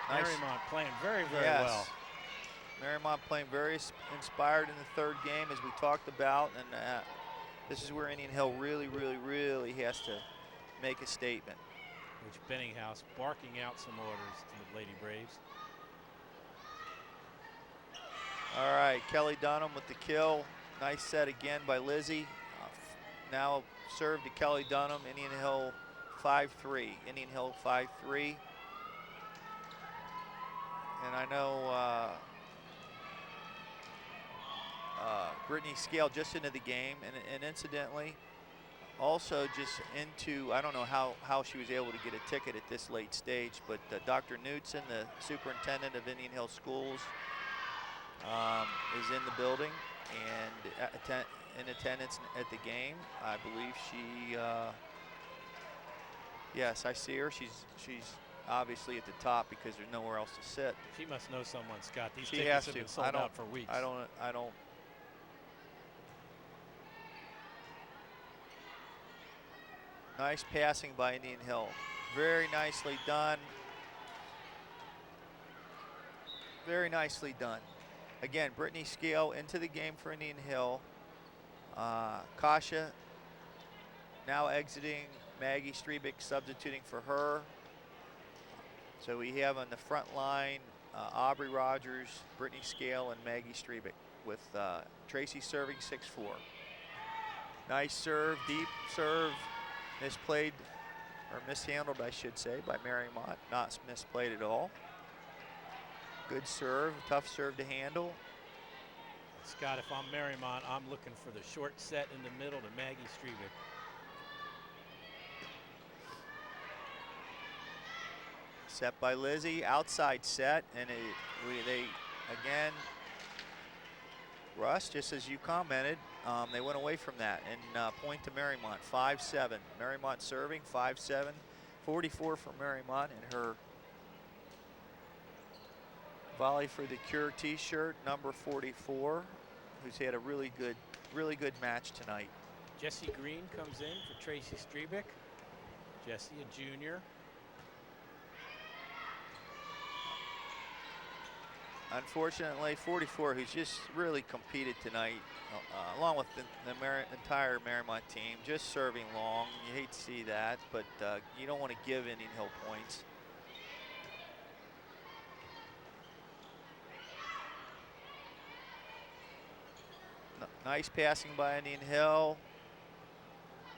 Mariemont playing very, very yes. well. Mariemont playing very inspired in the third game, as we talked about, and this is where Indian Hill really, really, really has to make a statement. Which Benninghouse barking out some orders to the Lady Braves. All right, Kelly Dunham with the kill. Nice set again by Lizzie. Now serve to Kelly Dunham. Indian Hill 5-3. Indian Hill 5-3. And I know Brittany Scale just into the game, and incidentally, also just into, I don't know how she was able to get a ticket at this late stage, but Dr. Knudsen, the superintendent of Indian Hill Schools, is in the building and in attendance at the game. I believe she, yes, I see her. She's obviously at the top because there's nowhere else to sit. She must know someone, Scott. These She tickets has have to. been sold out for weeks. I don't. Nice passing by Indian Hill. Very nicely done. Very nicely done. Again, Brittany Scale into the game for Indian Hill. Kasha now exiting. Maggie Strebick substituting for her. So we have on the front line Aubrey Rogers, Brittany Scale, and Maggie Strebick, with Tracy serving 6-4. Nice serve, deep serve. Misplayed, or mishandled, I should say, by Mariemont. Not misplayed at all. Good serve, tough serve to handle. Scott, if I'm Mariemont, I'm looking for the short set in the middle to Maggie Strebick. Set by Lizzie, outside set, and they again, Russ, just as you commented, they went away from that, and point to Mariemont, 5-7. Mariemont serving, 5-7, 44 for Mariemont, and her volley for the Cure t-shirt, number 44, who's had a really good match tonight. Jesse Green comes in for Tracy Strebick. Jesse, a junior. Unfortunately, 44, who's just really competed tonight, along with the entire Mariemont team, just serving long. You hate to see that, but you don't want to give Indian Hill points. Nice passing by Indian Hill.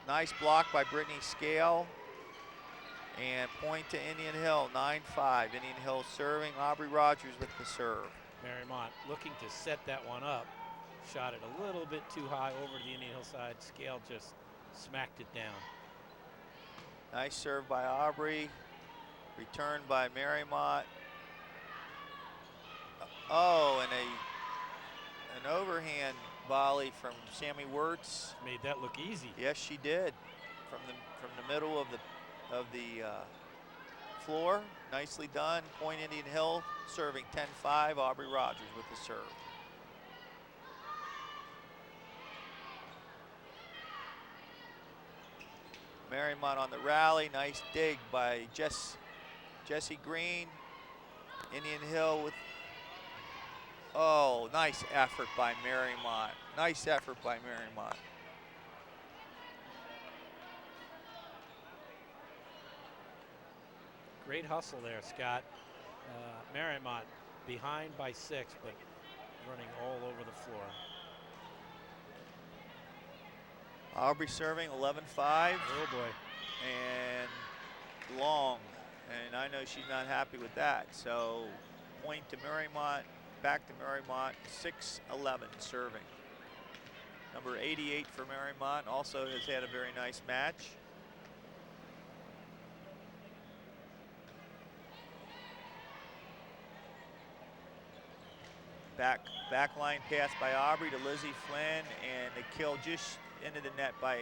Nice block by Brittany Scale. And point to Indian Hill, 9-5. Indian Hill serving, Aubrey Rogers with the serve. Mariemont looking to set that one up. Shot it a little bit too high over to the Indian Hill side. Scale just smacked it down. Nice serve by Aubrey. Returned by Mariemont. Oh, and an overhand volley from Sammy Wirtz. Made that look easy. Yes, she did. From the middle of the floor. Nicely done. Point Indian Hill serving 10-5. Aubrey Rogers with the serve. Mariemont on the rally. Nice dig by Jesse Green. Indian Hill with, oh, nice effort by Mariemont. Nice effort by Mariemont. Great hustle there, Scott. Mariemont behind by 6, but running all over the floor. Aubrey serving 11-5. Oh boy. And long. And I know she's not happy with that. So point to Mariemont, back to Mariemont, 6-11 serving. Number 88 for Mariemont also has had a very nice match. Back line pass by Aubrey to Lizzie Flynn, and the kill just into the net by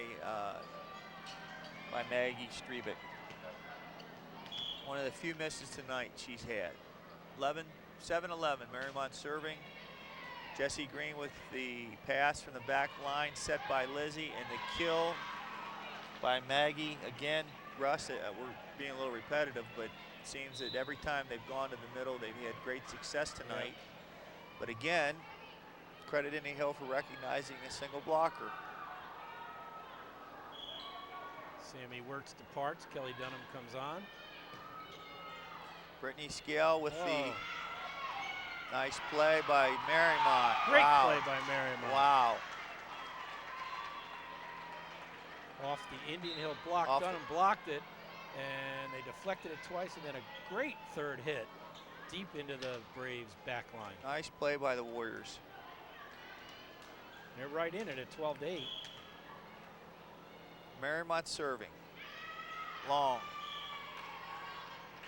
Maggie Strebick. One of the few misses tonight she's had. 7-11, Mariemont serving. Jesse Green with the pass from the back line, set by Lizzie, and the kill by Maggie. Again, Russ, we're being a little repetitive, but it seems that every time they've gone to the middle, they've had great success tonight. Yep. But again, credit Indian Hill for recognizing a single blocker. Sammy Wirtz departs. Kelly Dunham comes on. Brittany Scale with the nice play by Mariemont. Great wow. play by Mariemont. Wow. Off the Indian Hill block. Dunham blocked it, and they deflected it twice, and then a great third hit deep into the Braves back line. Nice play by the Warriors. They're right in it at 12-8. Mariemont serving. Long.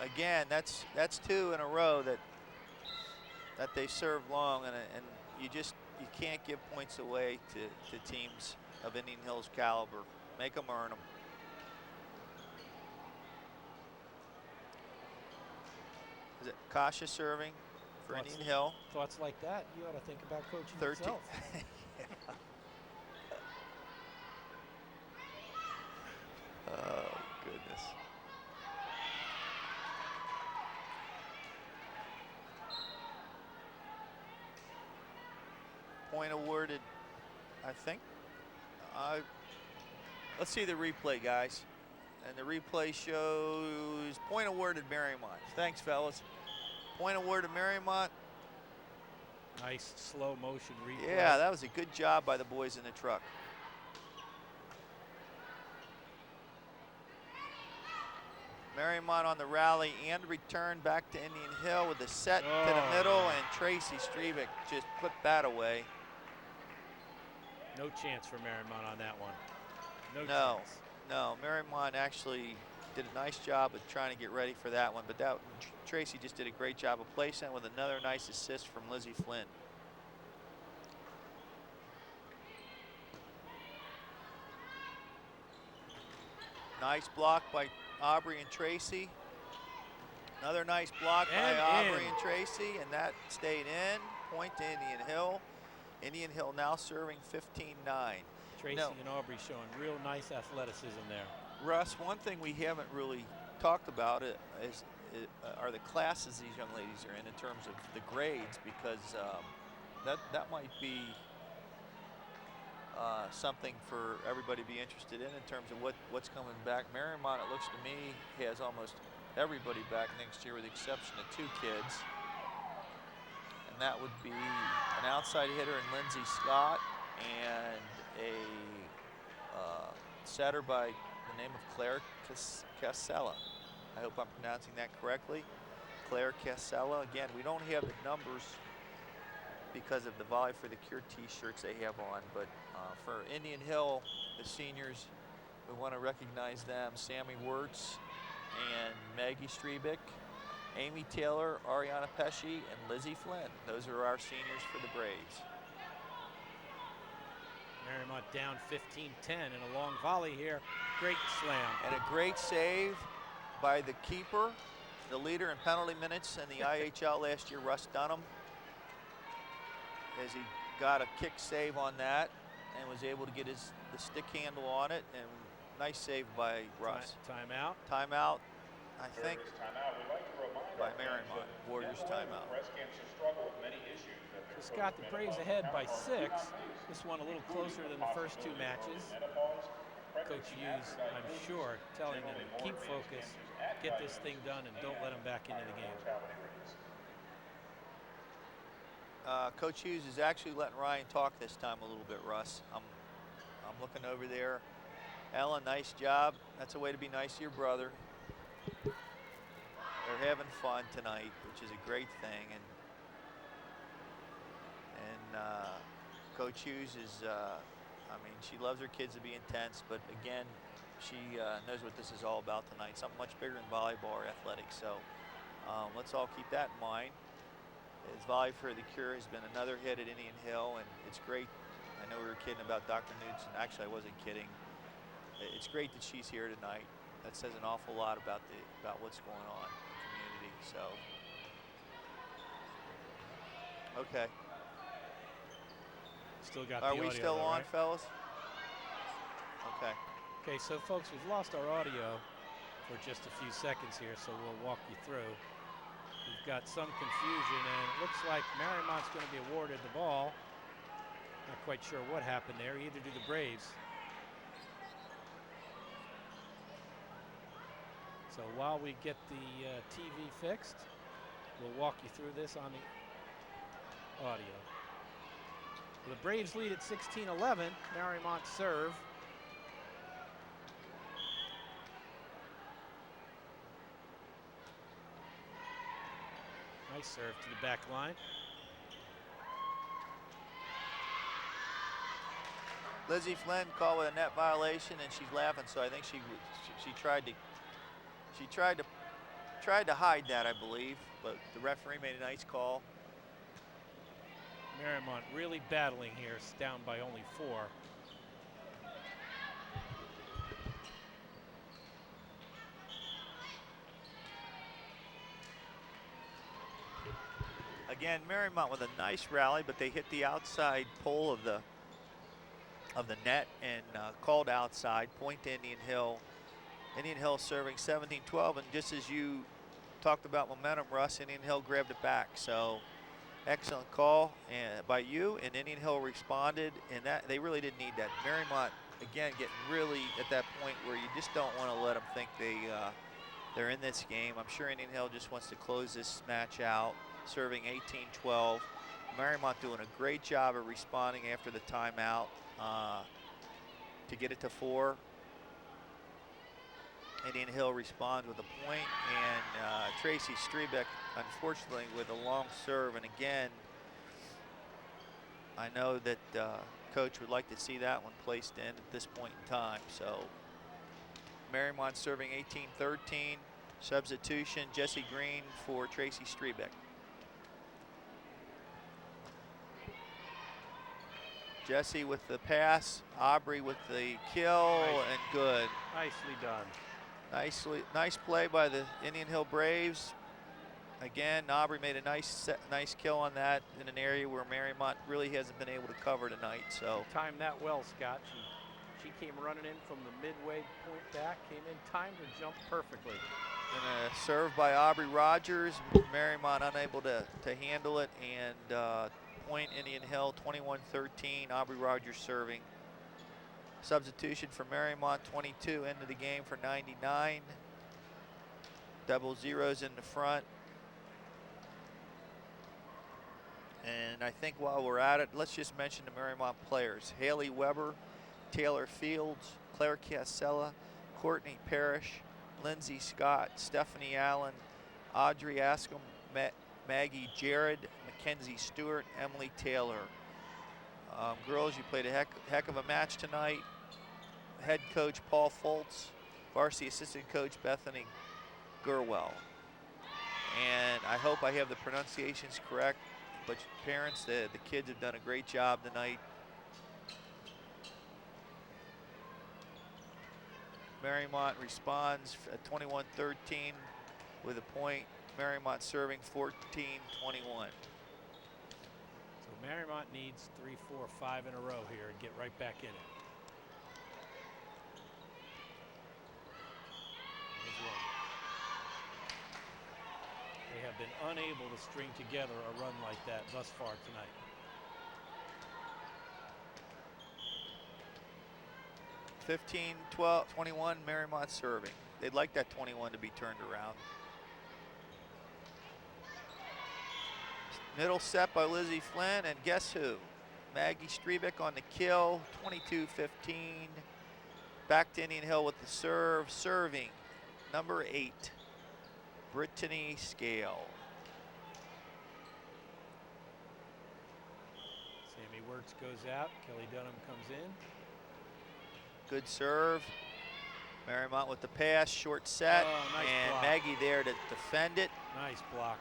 Again, that's 2 in a row that they serve long, and you can't give points away to teams of Indian Hill's caliber. Make them earn them. Is it Kasha serving for Indian Hill? Thoughts like that, you ought to think about coaching 13. yourself. Yeah. Oh, goodness. Point awarded, I think. Let's see the replay, guys. And the replay shows point awarded Mariemont. Thanks, fellas. Point awarded Mariemont. Nice slow motion replay. Yeah, that was a good job by the boys in the truck. Mariemont on the rally and return back to Indian Hill with a set to the middle, and Tracy Strebick just put that away. No chance for Mariemont on that one. No chance. No, Mariemont actually did a nice job of trying to get ready for that one, but Tracy just did a great job of placing with another nice assist from Lizzie Flynn. Nice block by Aubrey and Tracy. Another nice block by Aubrey and Tracy, and that stayed in. Point to Indian Hill. Indian Hill now serving 15-9. Tracy and Aubrey showing real nice athleticism there. Russ, one thing we haven't really talked about are the classes these young ladies are in terms of the grades, because that might be something for everybody to be interested in terms of what's coming back. Mariemont, it looks to me, has almost everybody back next year with the exception of 2 kids. And that would be an outside hitter in Lindsay Scott and a setter by the name of Claire Casella. I hope I'm pronouncing that correctly. Claire Casella. Again, we don't have the numbers because of the Volley for the Cure t-shirts they have on, but for Indian Hill, the seniors, we want to recognize them. Sammy Wirtz and Maggie Strebick, Amy Taylor, Ariana Pesci, and Lizzie Flynn. Those are our seniors for the Braves. Mariemont down 15-10 and a long volley here. Great slam. And a great save by the keeper, the leader in penalty minutes in the IHL last year, Russ Dunham, as he got a kick save on that and was able to get the stick handle on it, and nice save by Russ. Timeout. Timeout, I think, by by Mariemont. Warriors timeout. So Scott, the Braves ahead by 6. This one a little closer than the first 2 matches. Coach Hughes, I'm sure, telling them to keep focus, get this thing done, and don't let them back into the game. Coach Hughes is actually letting Ryan talk this time a little bit, Russ. I'm looking over there. Ellen, nice job. That's a way to be nice to your brother. They're having fun tonight, which is a great thing. And Coach Hughes is, I mean, she loves her kids to be intense, but again, she knows what this is all about tonight. Something much bigger than volleyball or athletics. So let's all keep that in mind. His Volley for the Cure has been another hit at Indian Hill, and it's great. I know we were kidding about Dr. Knudsen. Actually, I wasn't kidding. It's great that she's here tonight. That says an awful lot about what's going on in the community. So, okay. Still got the audio. Are we still though, on, right? fellas? Okay. Okay, so folks, we've lost our audio for just a few seconds here, so we'll walk you through. We've got some confusion, and it looks like Mariemont's going to be awarded the ball. Not quite sure what happened there. Either do the Braves. So while we get the TV fixed, we'll walk you through this on the audio. So the Braves lead at 16-11. Mariemont serve. Nice serve to the back line. Lizzie Flynn called with a net violation, and she's laughing. So I think she tried to hide that, I believe, but the referee made a nice call. Mariemont really battling here. It's down by only 4. Again, Mariemont with a nice rally, but they hit the outside pole of the net and called outside. Point to Indian Hill. Indian Hill serving 17-12, and just as you talked about momentum, Russ, Indian Hill grabbed it back. So excellent call by you, and Indian Hill responded, and that they really didn't need that. Mariemont again getting really at that point where you just don't want to let them think they're in this game. I'm sure Indian Hill just wants to close this match out, serving 18-12. Mariemont doing a great job of responding after the timeout to get it to 4. Indian Hill responds with a point, and Tracy Strebeck, unfortunately, with a long serve. And again, I know that Coach would like to see that one placed in at this point in time. So Mariemont serving 18-13. Substitution, Jesse Green for Tracy Strebeck. Jesse with the pass, Aubrey with the kill, and good. Nicely done. Nice play by the Indian Hill Braves. Again, Aubrey made a nice kill on that in an area where Mariemont really hasn't been able to cover tonight. So timed that well, Scott. She came running in from the midway point back, came in, timed her jump perfectly. And a serve by Aubrey Rogers. Mariemont unable to handle it, and point Indian Hill 21-13. Aubrey Rogers serving. Substitution for Mariemont, 22 into the game for 99. Double zeros in the front. And I think while we're at it, let's just mention the Mariemont players. Haley Weber, Taylor Fields, Claire Casella, Courtney Parrish, Lindsay Scott, Stephanie Allen, Audrey Askham, Maggie Jared, Mackenzie Stewart, Emily Taylor. Girls, you played a heck of a match tonight. Head coach Paul Foltz, varsity assistant coach Bethany Gurwell. And I hope I have the pronunciations correct, but parents, the kids have done a great job tonight. Mariemont responds at 21-13 with a point. Mariemont serving 14-21. So Mariemont needs 3, 4, 5 in a row here and get right back in it. Here's one. They have been unable to string together a run like that thus far tonight. (15-12, 21). Mariemont serving. They'd like that 21 to be turned around. Middle set by Lizzie Flynn, and guess who? Maggie Strebick on the kill, 22-15. Back to Indian Hill with the serve, serving number 8, Brittany Scale. Sammy Works goes out, Kelly Dunham comes in. Good serve. Mariemont with the pass, short set, nice and block. Maggie there to defend it. Nice block.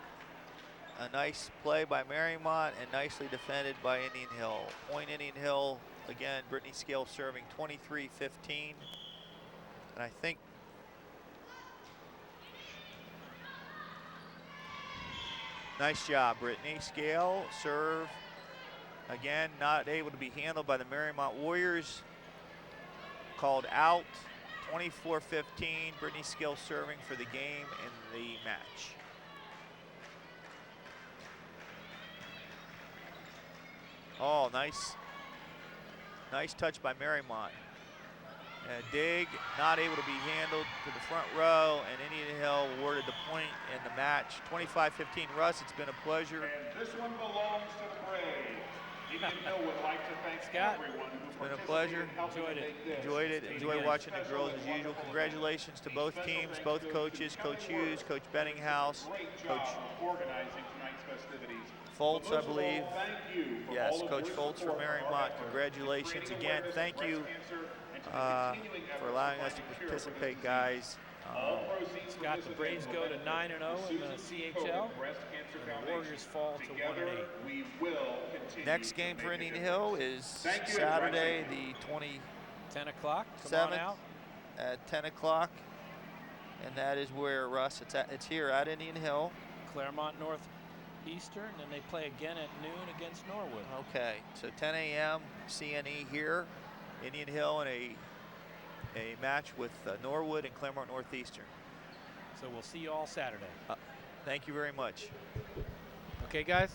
A nice play by Mariemont and nicely defended by Indian Hill. Point Indian Hill, again, Brittany Scale serving 23-15. And I think nice job, Brittany Scale. Serve, again, not able to be handled by the Mariemont Warriors. Called out, 24-15. Brittany Scale serving for the game and the match. Oh, nice touch by Mariemont. Dig, not able to be handled to the front row, and Indian Hill awarded the point in the match. 25-15. Russ, it's been a pleasure. And this one belongs to the Braves. Indian Hill would like to thank Scott, everyone who It's been a pleasure. Enjoyed it. Enjoyed it. Enjoy watching the girls as usual. Congratulations to both teams, both coaches, Coach Hughes, Coach Benninghouse, Great Coach job organizing tonight's festivities. Foltz, I believe. Thank you for Yes, all of Coach your Foltz for support of our Mariemont. effort Congratulations to again. create Thank awareness you of breast cancer and to the continuing for efforts allowing of us to finding a cure for this participate, disease. guys. All proceeds from Scott, this the event Braves will go to benefit 9-0 the in the Susan CHL, Kogan Breast Cancer and the Foundation. Warriors fall to Together, 1-8. we will continue Next to game for make a Indian difference. Hill is Thank you, Saturday, everybody. the 27th 10 o'clock, come on out. at 10 o'clock. And that is where, Russ, it's here at Indian Hill. Claremont Northeastern, and they play again at noon against Norwood. Okay, so 10 a.m. CNE here, Indian Hill, in a match with Norwood and Claremont Northeastern. So we'll see you all Saturday. Thank you very much. Okay, guys?